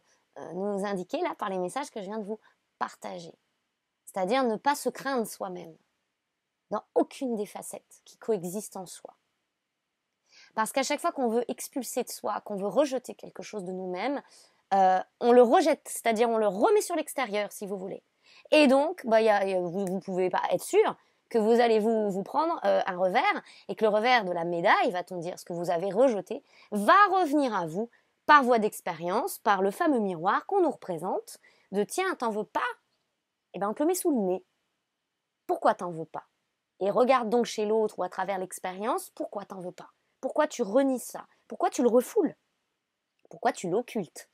Speaker 1: nous indiquer là par les messages que je viens de vous partager. C'est-à-dire ne pas se craindre soi-même dans aucune des facettes qui coexistent en soi. Parce qu'à chaque fois qu'on veut expulser de soi, qu'on veut rejeter quelque chose de nous-mêmes, on le rejette, c'est-à-dire on le remet sur l'extérieur, si vous voulez. Et donc, vous pouvez pas être sûr que vous allez vous prendre un revers, et que le revers de la médaille, va-t-on dire, ce que vous avez rejeté, va revenir à vous par voie d'expérience, par le fameux miroir qu'on nous représente, de tiens, t'en veux pas? Eh ben on te le met sous le nez. Pourquoi t'en veux pas? Et regarde donc chez l'autre ou à travers l'expérience, pourquoi t'en veux pas? Pourquoi tu renies ça? Pourquoi tu le refoules? Pourquoi tu l'occultes?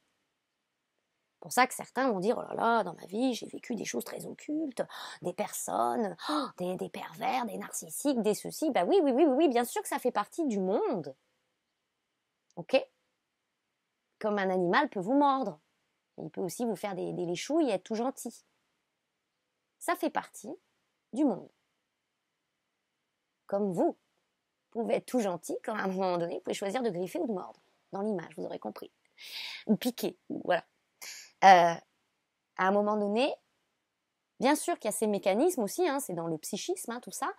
Speaker 1: Pour ça que certains vont dire, oh là là, dans ma vie, j'ai vécu des choses très occultes, des personnes, des pervers, des narcissiques, des ceci. Ben oui, bien sûr que ça fait partie du monde. Ok? Comme un animal peut vous mordre. Il peut aussi vous faire des léchouilles et être tout gentil. Ça fait partie du monde. Comme vous pouvez être tout gentil, quand à un moment donné, vous pouvez choisir de griffer ou de mordre. Dans l'image, vous aurez compris. Ou piquer, voilà. À un moment donné, bien sûr qu'il y a ces mécanismes aussi, c'est dans le psychisme, tout ça.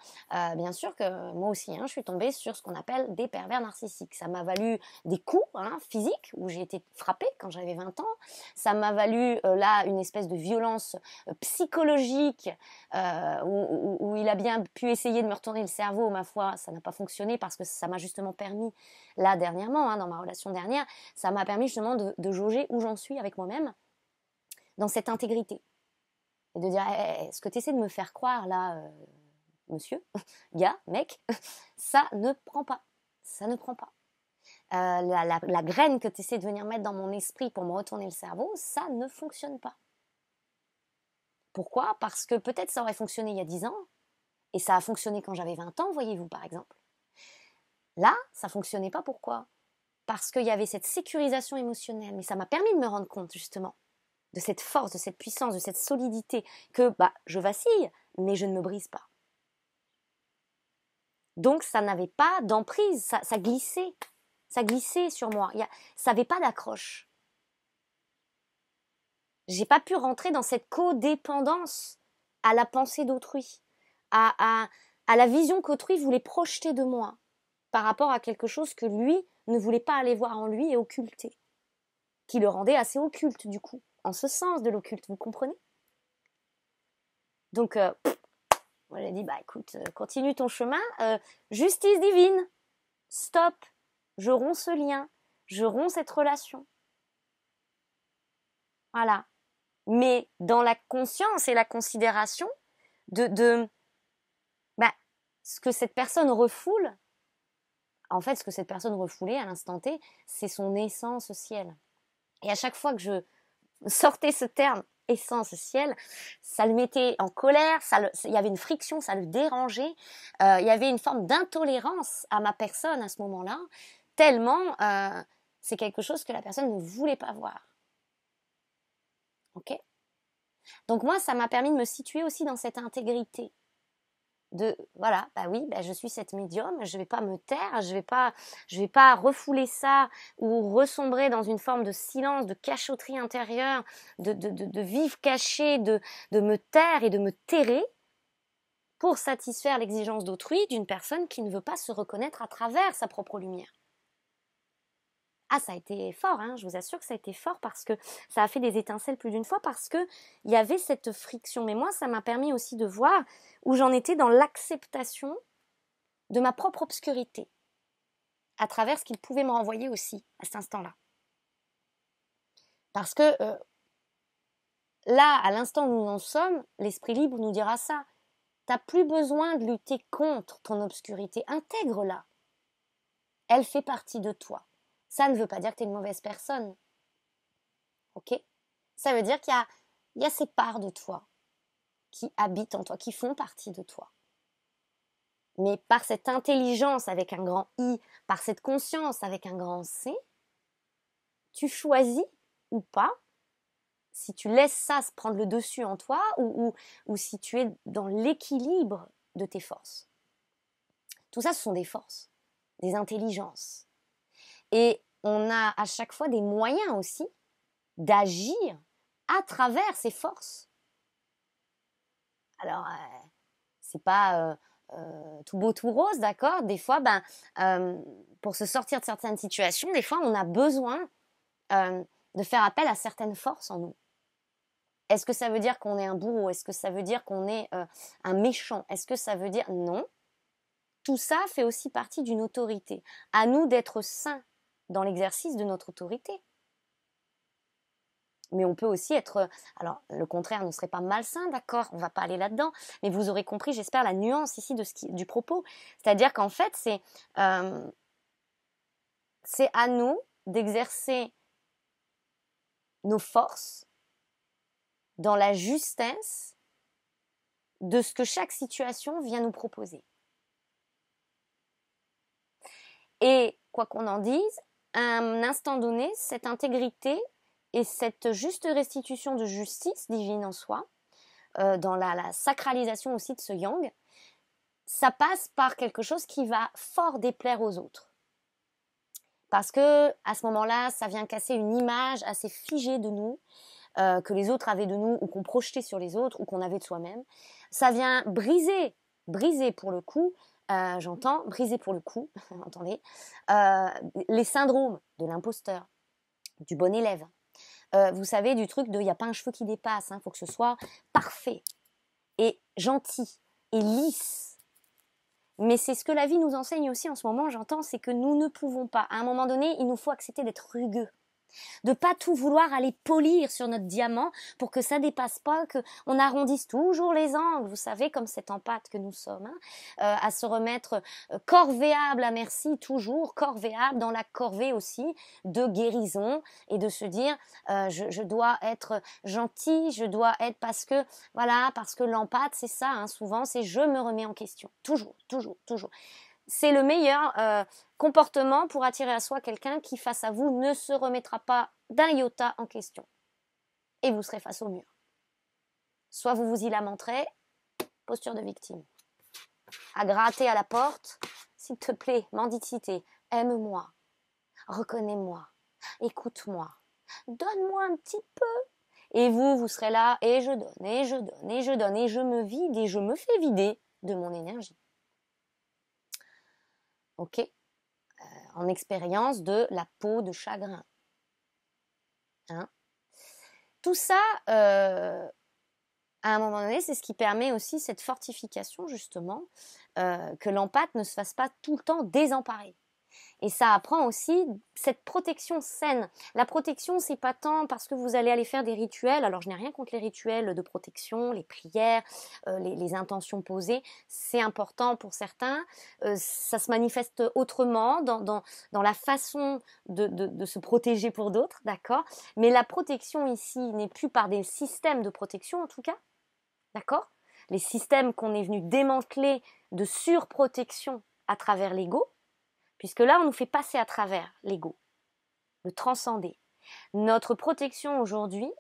Speaker 1: Bien sûr que moi aussi, je suis tombée sur ce qu'on appelle des pervers narcissiques. Ça m'a valu des coups physiques, où j'ai été frappée quand j'avais 20 ans. Ça m'a valu là une espèce de violence psychologique, où il a bien pu essayer de me retourner le cerveau. Ma foi, ça n'a pas fonctionné, parce que ça m'a justement permis, là dernièrement, dans ma relation dernière, ça m'a permis justement de jauger où j'en suis avec moi-même, dans cette intégrité. Et de dire, ce que tu essaies de me faire croire là, monsieur, gars, mec, ça ne prend pas. Ça ne prend pas. La graine que tu essaies de venir mettre dans mon esprit pour me retourner le cerveau, ça ne fonctionne pas. Pourquoi? Parce que peut-être ça aurait fonctionné il y a 10 ans, et ça a fonctionné quand j'avais 20 ans, voyez-vous, par exemple. Là, ça ne fonctionnait pas. Pourquoi? Parce qu'il y avait cette sécurisation émotionnelle. Mais ça m'a permis de me rendre compte, justement, de cette force, de cette puissance, de cette solidité, que je vacille, mais je ne me brise pas. Donc ça n'avait pas d'emprise, ça glissait sur moi, ça n'avait pas d'accroche. J'ai pas pu rentrer dans cette codépendance à la pensée d'autrui, à la vision qu'autrui voulait projeter de moi, par rapport à quelque chose que lui ne voulait pas aller voir en lui et occulter, qui le rendait assez occulte du coup, en ce sens de l'occulte, vous comprenez? Donc, moi j'ai dit, écoute, continue ton chemin, justice divine, stop, je romps ce lien, je romps cette relation. Voilà. Mais dans la conscience et la considération de ce que cette personne refoule, en fait, ce que cette personne refoulait à l'instant T, c'est son essence ciel. Et à chaque fois que je sortais ce terme essence ciel, ça le mettait en colère, il y avait une friction, ça le dérangeait, il y avait une forme d'intolérance à ma personne à ce moment-là, tellement c'est quelque chose que la personne ne voulait pas voir. Ok? Donc moi, ça m'a permis de me situer aussi dans cette intégrité. De voilà, je suis cette médium, je vais pas me taire, je vais pas refouler ça ou ressombrer dans une forme de silence, de cachotterie intérieure, de vivre caché, de me taire et de me terrer pour satisfaire l'exigence d'autrui, d'une personne qui ne veut pas se reconnaître à travers sa propre lumière. Ah, ça a été fort, je vous assure que ça a été fort, parce que ça a fait des étincelles plus d'une fois, parce que il y avait cette friction. Mais moi, ça m'a permis aussi de voir où j'en étais dans l'acceptation de ma propre obscurité, à travers ce qu'il pouvait me renvoyer aussi à cet instant-là. Parce que là, à l'instant où nous en sommes, l'esprit libre nous dira ça. T'as plus besoin de lutter contre ton obscurité, intègre-la. Elle fait partie de toi. Ça ne veut pas dire que tu es une mauvaise personne. Ok? Ça veut dire qu'il y a ces parts de toi qui habitent en toi, qui font partie de toi. Mais par cette intelligence avec un grand I, par cette conscience avec un grand C, tu choisis ou pas, si tu laisses ça se prendre le dessus en toi, ou si tu es dans l'équilibre de tes forces. Tout ça, ce sont des forces, des intelligences. Et on a à chaque fois des moyens aussi d'agir à travers ces forces. Alors, c'est pas tout beau, tout rose, d'accord? Des fois, pour se sortir de certaines situations, des fois, on a besoin de faire appel à certaines forces en nous. Est-ce que ça veut dire qu'on est un bourreau? Est-ce que ça veut dire qu'on est un méchant? Est-ce que ça veut dire... Non. Tout ça fait aussi partie d'une autorité. À nous d'être saints dans l'exercice de notre autorité. Mais on peut aussi être... Alors, le contraire ne serait pas malsain, d'accord? On ne va pas aller là-dedans. Mais vous aurez compris, j'espère, la nuance ici du propos. C'est-à-dire qu'en fait, c'est à nous d'exercer nos forces dans la justesse de ce que chaque situation vient nous proposer. Et quoi qu'on en dise, à un instant donné, cette intégrité et cette juste restitution de justice divine en soi, dans la sacralisation aussi de ce yang, ça passe par quelque chose qui va fort déplaire aux autres. Parce que à ce moment-là, ça vient casser une image assez figée de nous, que les autres avaient de nous, ou qu'on projetait sur les autres, ou qu'on avait de soi-même. Ça vient briser pour le coup, j'entends, briser pour le coup, entendez, les syndromes de l'imposteur, du bon élève. Vous savez, du truc de il n'y a pas un cheveu qui dépasse, faut que ce soit parfait, et gentil, et lisse. Mais c'est ce que la vie nous enseigne aussi en ce moment, j'entends, c'est que nous ne pouvons pas. À un moment donné, il nous faut accepter d'être rugueux. De pas tout vouloir aller polir sur notre diamant pour que ça dépasse pas, qu'on arrondisse toujours les angles, vous savez, comme cet empâte que nous sommes, à se remettre corvéable à merci, toujours corvéable dans la corvée aussi de guérison et de se dire je dois être gentil, je dois être parce que l'empâte c'est ça, souvent c'est je me remets en question, toujours. C'est le meilleur comportement pour attirer à soi quelqu'un qui, face à vous, ne se remettra pas d'un iota en question. Et vous serez face au mur. Soit vous vous y lamenterez, posture de victime. À gratter à la porte, s'il te plaît, mendicité, aime-moi, reconnais-moi, écoute-moi, donne-moi un petit peu. Et vous serez là, et je donne, et je donne, et je donne, et je me vide, et je me fais vider de mon énergie. Ok, en expérience de la peau de chagrin. Tout ça, à un moment donné, c'est ce qui permet aussi cette fortification, justement, que l'empâte ne se fasse pas tout le temps désemparée. Et ça apprend aussi cette protection saine. La protection, c'est pas tant parce que vous allez aller faire des rituels. Alors, je n'ai rien contre les rituels de protection, les prières, les intentions posées. C'est important pour certains. Ça se manifeste autrement dans la façon de se protéger pour d'autres, d'accord? Mais la protection ici n'est plus par des systèmes de protection, en tout cas, d'accord? Les systèmes qu'on est venu démanteler de surprotection à travers l'ego, puisque là, on nous fait passer à travers l'ego, le transcender. Notre protection aujourd'hui,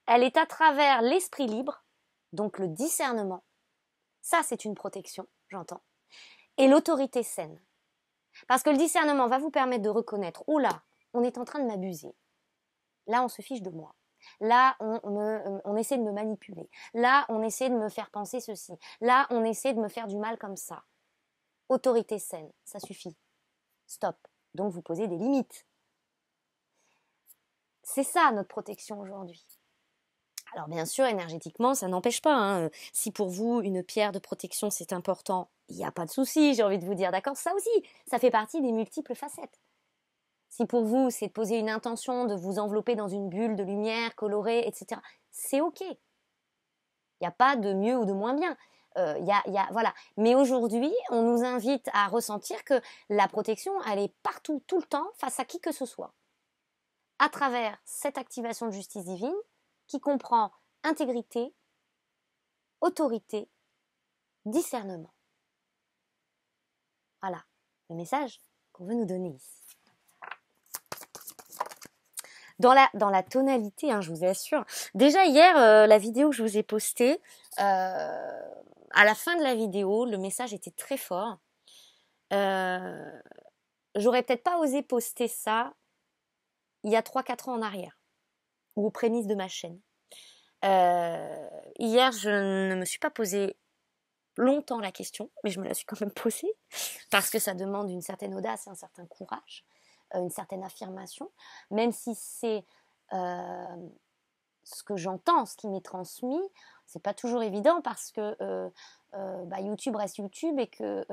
Speaker 1: elle est à travers l'esprit libre, donc le discernement. Ça, c'est une protection, j'entends. Et l'autorité saine. Parce que le discernement va vous permettre de reconnaître, oh là, on est en train de m'abuser. Là, on se fiche de moi. Là, on essaie de me manipuler. Là, on essaie de me faire penser ceci. Là, on essaie de me faire du mal comme ça. Autorité saine, ça suffit. Stop. Donc, vous posez des limites. C'est ça, notre protection aujourd'hui. Alors, bien sûr, énergétiquement, ça n'empêche pas. Si pour vous, une pierre de protection, c'est important, il n'y a pas de souci, j'ai envie de vous dire, d'accord? Ça aussi, ça fait partie des multiples facettes. Si pour vous, c'est de poser une intention, de vous envelopper dans une bulle de lumière colorée, etc., c'est OK. Il n'y a pas de mieux ou de moins bien. Voilà. Mais aujourd'hui, on nous invite à ressentir que la protection, elle est partout, tout le temps, face à qui que ce soit. À travers cette activation de justice divine qui comprend intégrité, autorité, discernement. Voilà le message qu'on veut nous donner ici. Dans la tonalité, je vous assure. Déjà hier, la vidéo que je vous ai postée, à la fin de la vidéo, le message était très fort. J'aurais peut-être pas osé poster ça il y a 3-4 ans en arrière, ou aux prémices de ma chaîne. Hier, je ne me suis pas posé longtemps la question, mais je me la suis quand même posée, parce que ça demande une certaine audace et un certain courage, une certaine affirmation, même si c'est ce que j'entends, ce qui m'est transmis. C'est pas toujours évident parce que YouTube reste YouTube et que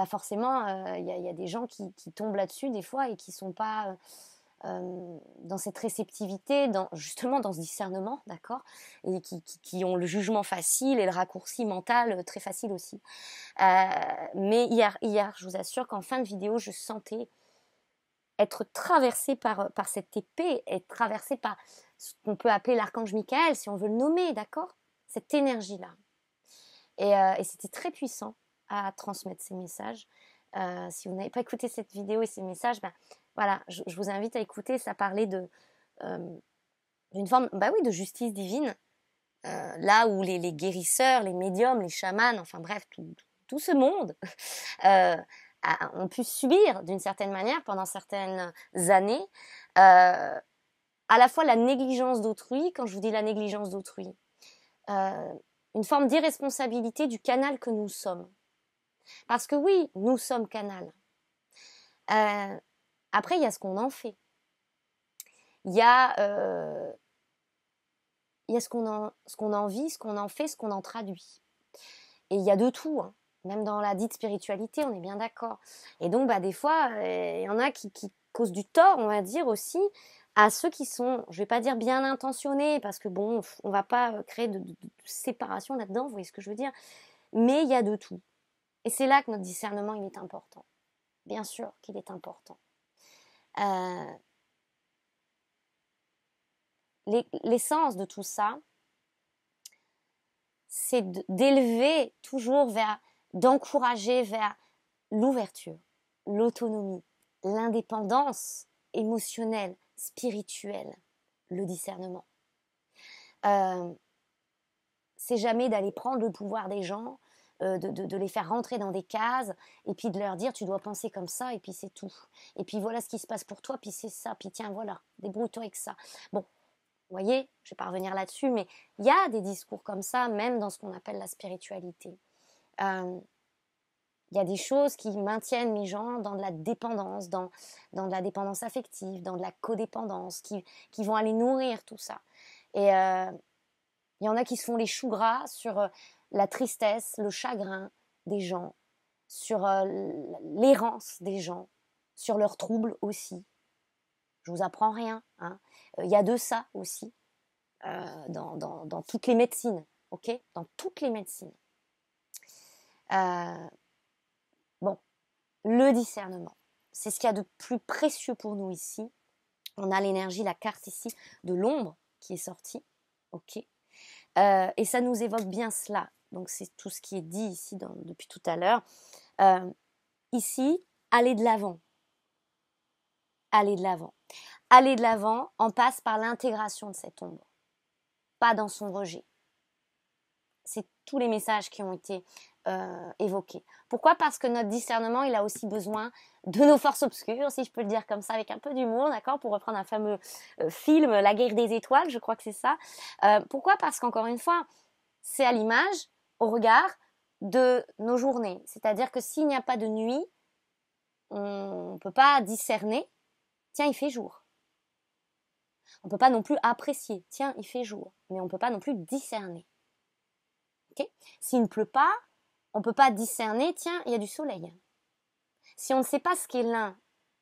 Speaker 1: forcément y a des gens qui tombent là-dessus des fois et qui sont pas dans cette réceptivité, justement dans ce discernement, d'accord, et qui ont le jugement facile et le raccourci mental très facile aussi. Mais hier, je vous assure qu'en fin de vidéo, je sentais être traversée par cette épée, être traversée par ce qu'on peut appeler l'archange Michael, si on veut le nommer, d'accord, cette énergie-là. Et c'était très puissant à transmettre ces messages. Si vous n'avez pas écouté cette vidéo et ces messages, voilà, je vous invite à écouter. Ça parlait d'une forme de justice divine, là où les guérisseurs, les médiums, les chamans, enfin bref, tout ce monde ont pu subir d'une certaine manière pendant certaines années à la fois la négligence d'autrui. Quand je vous dis la négligence d'autrui, une forme d'irresponsabilité du canal que nous sommes. Parce que oui, nous sommes canal. Après, il y a ce qu'on en fait. Il y a ce qu'on en vit, ce qu'on en fait, ce qu'on en traduit. Et il y a de tout, hein. Même dans la dite spiritualité, on est bien d'accord. Et donc, des fois, il y en a qui causent du tort, on va dire aussi, à ceux qui sont, je vais pas dire bien intentionnés, parce que bon, on va pas créer de séparation là-dedans, vous voyez ce que je veux dire. Mais il y a de tout. Et c'est là que notre discernement, il est important. Bien sûr qu'il est important. L'essence de tout ça, c'est d'élever toujours d'encourager vers l'ouverture, l'autonomie, l'indépendance émotionnelle, spirituelle, le discernement. C'est jamais d'aller prendre le pouvoir des gens, de les faire rentrer dans des cases et puis de leur dire tu dois penser comme ça et puis c'est tout. Et puis voilà ce qui se passe pour toi, puis c'est ça, puis tiens voilà, débrouille-toi avec ça. Bon, vous voyez, je vais pas revenir là-dessus, mais il y a des discours comme ça, même dans ce qu'on appelle la spiritualité. Il y a des choses qui maintiennent les gens dans de la dépendance, dans de la dépendance affective, dans de la codépendance, qui vont aller nourrir tout ça. Et il y en a qui se font les choux gras sur la tristesse, le chagrin des gens, sur l'errance des gens, sur leurs troubles aussi. Je vous apprends rien, hein. Il y a de ça aussi dans toutes les médecines, ok, dans toutes les médecines. Bon, le discernement, c'est ce qu'il y a de plus précieux pour nous ici. On a l'énergie, la carte ici de l'ombre qui est sortie, ok. Et ça nous évoque bien cela. Donc c'est tout ce qui est dit ici depuis tout à l'heure. Ici, aller de l'avant. Aller de l'avant. Aller de l'avant en passe par l'intégration de cette ombre, pas dans son rejet. C'est tous les messages qui ont été évoqués. Pourquoi ? Parce que notre discernement, il a aussi besoin de nos forces obscures, si je peux le dire comme ça, avec un peu d'humour, d'accord, pour reprendre un fameux film, La guerre des étoiles, je crois que c'est ça. Pourquoi ? Parce qu'encore une fois, c'est à l'image, au regard de nos journées. C'est-à-dire que s'il n'y a pas de nuit, on ne peut pas discerner, tiens, il fait jour. On ne peut pas non plus apprécier, tiens, il fait jour. Mais on ne peut pas non plus discerner. Okay ? S'il ne pleut pas, on ne peut pas discerner, tiens, il y a du soleil. Si on ne sait pas ce qu'est l'un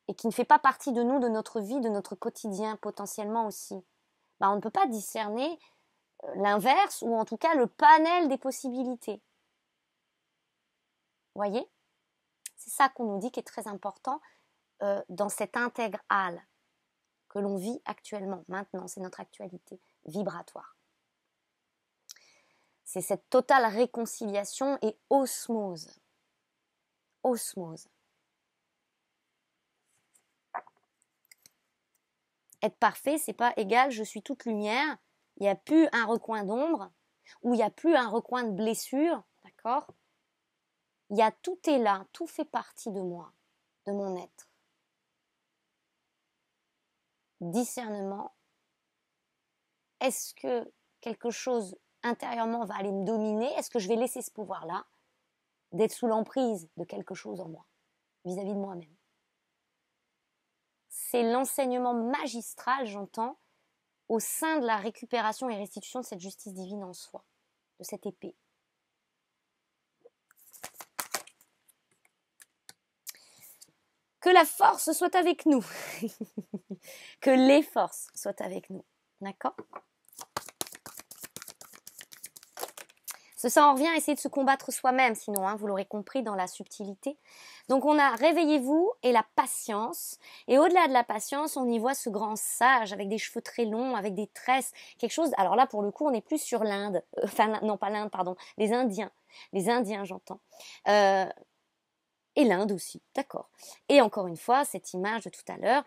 Speaker 1: et qui ne fait pas partie de nous, de notre vie, de notre quotidien potentiellement aussi, on ne peut pas discerner l'inverse ou en tout cas le panel des possibilités. Vous voyez ? C'est ça qu'on nous dit qui est très important dans cette intégrale que l'on vit actuellement, maintenant, c'est notre actualité vibratoire. C'est cette totale réconciliation et osmose. Osmose. Être parfait, c'est pas égal, je suis toute lumière, il n'y a plus un recoin d'ombre, ou il n'y a plus un recoin de blessure, d'accord ? Tout est là, tout fait partie de moi, de mon être. Discernement. Est-ce que quelque chose intérieurement va aller me dominer ? Est-ce que je vais laisser ce pouvoir-là d'être sous l'emprise de quelque chose en moi, vis-à-vis de moi-même ? c'est l'enseignement magistral, j'entends, au sein de la récupération et restitution de cette justice divine en soi, de cette épée. Que la force soit avec nous. Que les forces soient avec nous. D'accord ? Ça en revient à essayer de se combattre soi-même, sinon, hein, vous l'aurez compris dans la subtilité. Donc on a réveillez-vous et la patience. Et au-delà de la patience, on y voit ce grand sage avec des cheveux très longs, avec des tresses, quelque chose. Alors là, pour le coup, on n'est plus sur l'Inde. Non, pas l'Inde, pardon. Les Indiens. Les Indiens, j'entends. Et l'Inde aussi, d'accord. Et encore une fois, cette image de tout à l'heure,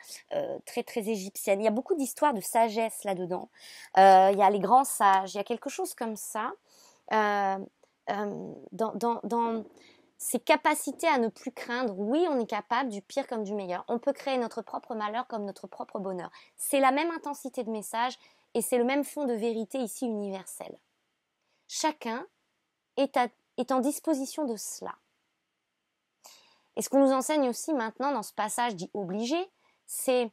Speaker 1: très très égyptienne. Il y a beaucoup d'histoires de sagesse là-dedans. Il y a les grands sages, il y a quelque chose comme ça. Dans ces capacités à ne plus craindre, oui, on est capable du pire comme du meilleur. On peut créer notre propre malheur comme notre propre bonheur. C'est la même intensité de message et c'est le même fond de vérité ici universel. Chacun est en disposition de cela. Et ce qu'on nous enseigne aussi maintenant dans ce passage dit obligé, c'est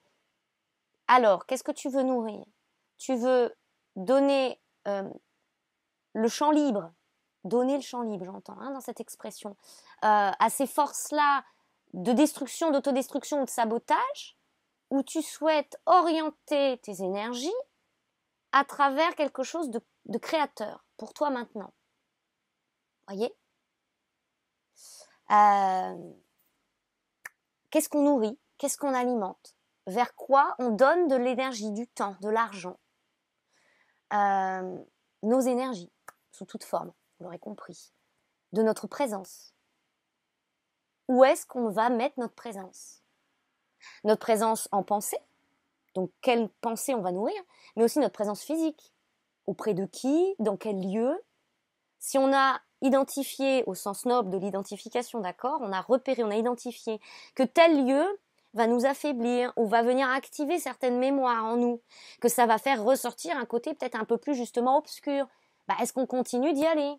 Speaker 1: alors, qu'est-ce que tu veux nourrir ? Tu veux donner le champ libre, donner le champ libre, j'entends, hein, dans cette expression, à ces forces-là de destruction, d'autodestruction ou de sabotage, où tu souhaites orienter tes énergies à travers quelque chose de créateur, pour toi maintenant. Voyez ? Qu'est-ce qu'on nourrit ? Qu'est-ce qu'on alimente ? Vers quoi on donne de l'énergie, du temps, de l'argent ? Nos énergies, sous toute forme, vous l'aurez compris. De notre présence. Où est-ce qu'on va mettre notre présence ? Notre présence en pensée, donc quelle pensée on va nourrir, mais aussi notre présence physique. Auprès de qui ? Dans quel lieu ? Si on a identifié, au sens noble de l'identification, d'accord, on a repéré, on a identifié que tel lieu va nous affaiblir ou va venir activer certaines mémoires en nous, que ça va faire ressortir un côté peut-être un peu plus justement obscur, est-ce qu'on continue d'y aller ?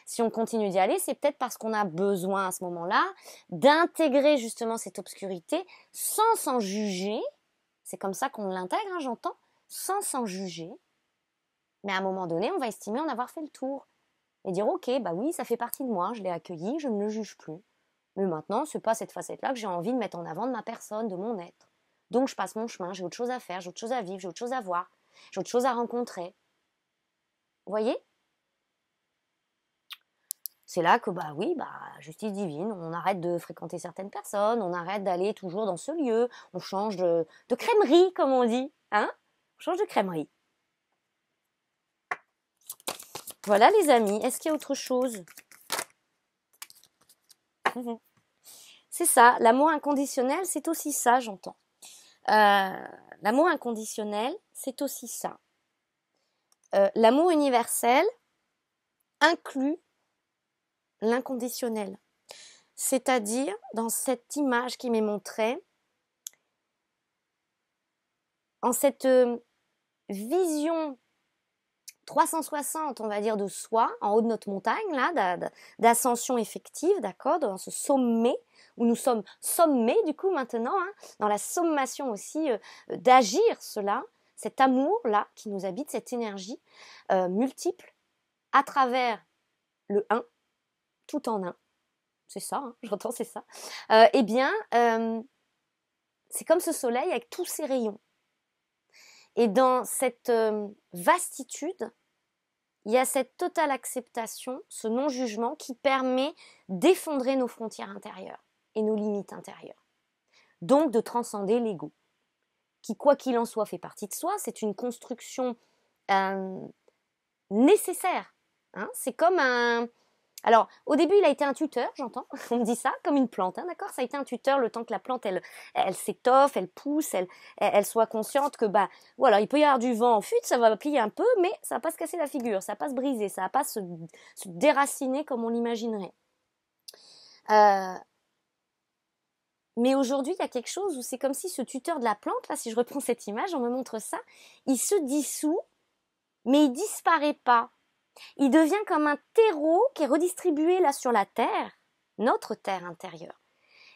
Speaker 1: Si on continue d'y aller, c'est peut-être parce qu'on a besoin à ce moment-là d'intégrer justement cette obscurité sans s'en juger. C'est comme ça qu'on l'intègre, hein, j'entends, sans s'en juger. Mais à un moment donné, on va estimer en avoir fait le tour. Et dire, ok, oui, ça fait partie de moi, je l'ai accueilli, je ne le juge plus. Mais maintenant, c'est pas cette facette-là que j'ai envie de mettre en avant de ma personne, de mon être. Donc je passe mon chemin, j'ai autre chose à faire, j'ai autre chose à vivre, j'ai autre chose à voir, j'ai autre chose à rencontrer. Vous voyez ? C'est là que, justice divine, on arrête de fréquenter certaines personnes, on arrête d'aller toujours dans ce lieu, on change de crèmerie, comme on dit, hein ? On change de crèmerie. Voilà les amis, est-ce qu'il y a autre chose ? C'est ça, l'amour inconditionnel, c'est aussi ça, j'entends. L'amour inconditionnel, c'est aussi ça. L'amour universel inclut l'inconditionnel. C'est-à-dire, dans cette image qui m'est montrée, en cette vision 360, on va dire, de soi, en haut de notre montagne, là, d'ascension effective, d'accord, dans ce sommet, où nous sommes sommés, du coup, maintenant, hein, dans la sommation aussi d'agir cela, cet amour-là qui nous habite, cette énergie multiple, à travers le un, tout en un, c'est ça, hein, j'entends, c'est ça, c'est comme ce soleil avec tous ses rayons. Et dans cette vastitude, il y a cette totale acceptation, ce non-jugement qui permet d'effondrer nos frontières intérieures et nos limites intérieures. Donc de transcender l'ego, qui, quoi qu'il en soit, fait partie de soi. C'est une construction nécessaire. Hein, c'est comme un... Alors, au début, il a été un tuteur, j'entends, on me dit ça, comme une plante, hein, d'accord ? Ça a été un tuteur le temps que la plante, elle s'étoffe, elle pousse, elle soit consciente que, il peut y avoir du vent en fuite, ça va plier un peu, mais ça va pas se casser la figure, ça va pas se briser, ça va pas se déraciner comme on l'imaginerait. Mais aujourd'hui, il y a quelque chose où c'est comme si ce tuteur de la plante, là, si je reprends cette image, on me montre ça, il se dissout, mais il disparaît pas. Il devient comme un terreau qui est redistribué là sur la terre, notre terre intérieure.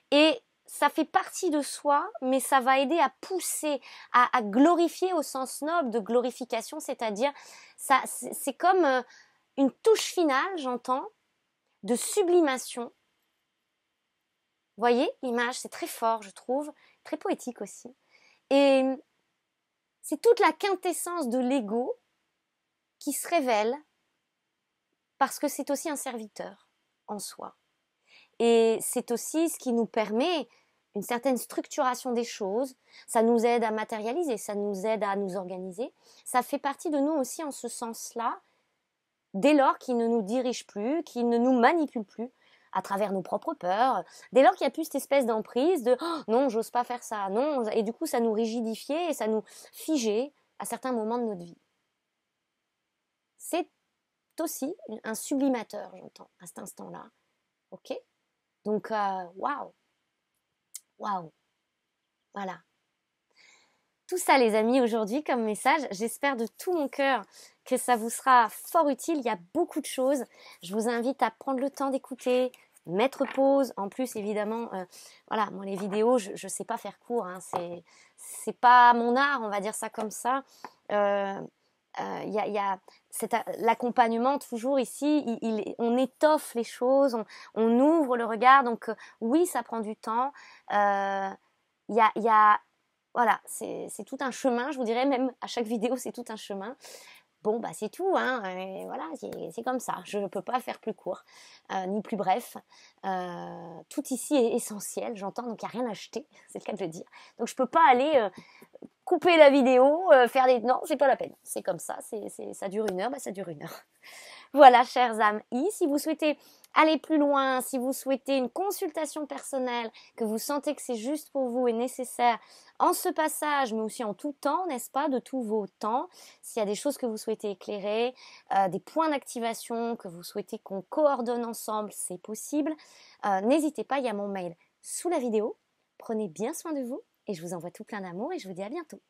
Speaker 1: Et ça fait partie de soi, mais ça va aider à pousser, à glorifier au sens noble de glorification, c'est-à-dire, c'est comme une touche finale, j'entends, de sublimation. Vous voyez, l'image, c'est très fort, je trouve, très poétique aussi. Et c'est toute la quintessence de l'ego qui se révèle parce que c'est aussi un serviteur en soi. Et c'est aussi ce qui nous permet une certaine structuration des choses, ça nous aide à matérialiser, ça nous aide à nous organiser, ça fait partie de nous aussi en ce sens-là, dès lors qu'il ne nous dirige plus, qu'il ne nous manipule plus à travers nos propres peurs, dès lors qu'il n'y a plus cette espèce d'emprise de oh, non, j'ose pas faire ça, non, et du coup ça nous rigidifiait et ça nous figeait à certains moments de notre vie. C'est aussi un sublimateur, j'entends, à cet instant-là. Ok? Donc, waouh! Waouh! Voilà. Tout ça, les amis, aujourd'hui, comme message. J'espère de tout mon cœur que ça vous sera fort utile. Il y a beaucoup de choses. Je vous invite à prendre le temps d'écouter, mettre pause. En plus, évidemment, voilà, moi, les vidéos, je sais pas faire court. Hein, c'est pas mon art, on va dire ça comme ça. Il y a l'accompagnement toujours ici, on étoffe les choses, on ouvre le regard, donc oui, ça prend du temps. Voilà, c'est tout un chemin, je vous dirais, même à chaque vidéo, c'est tout un chemin. Bon, bah c'est tout, hein, et voilà, c'est comme ça, je ne peux pas faire plus court, ni plus bref. Tout ici est essentiel, j'entends, donc il n'y a rien à acheter, c'est le cas de le dire. Donc je ne peux pas aller couper la vidéo, faire des... Non, c'est pas la peine, c'est comme ça, ça dure 1 heure, bah ça dure 1 heure. Voilà, chers âmes I, si vous souhaitez aller plus loin, si vous souhaitez une consultation personnelle, que vous sentez que c'est juste pour vous et nécessaire en ce passage, mais aussi en tout temps, n'est-ce pas, de tous vos temps, s'il y a des choses que vous souhaitez éclairer, des points d'activation que vous souhaitez qu'on coordonne ensemble, c'est possible. N'hésitez pas, il y a mon mail sous la vidéo. Prenez bien soin de vous et je vous envoie tout plein d'amour et je vous dis à bientôt.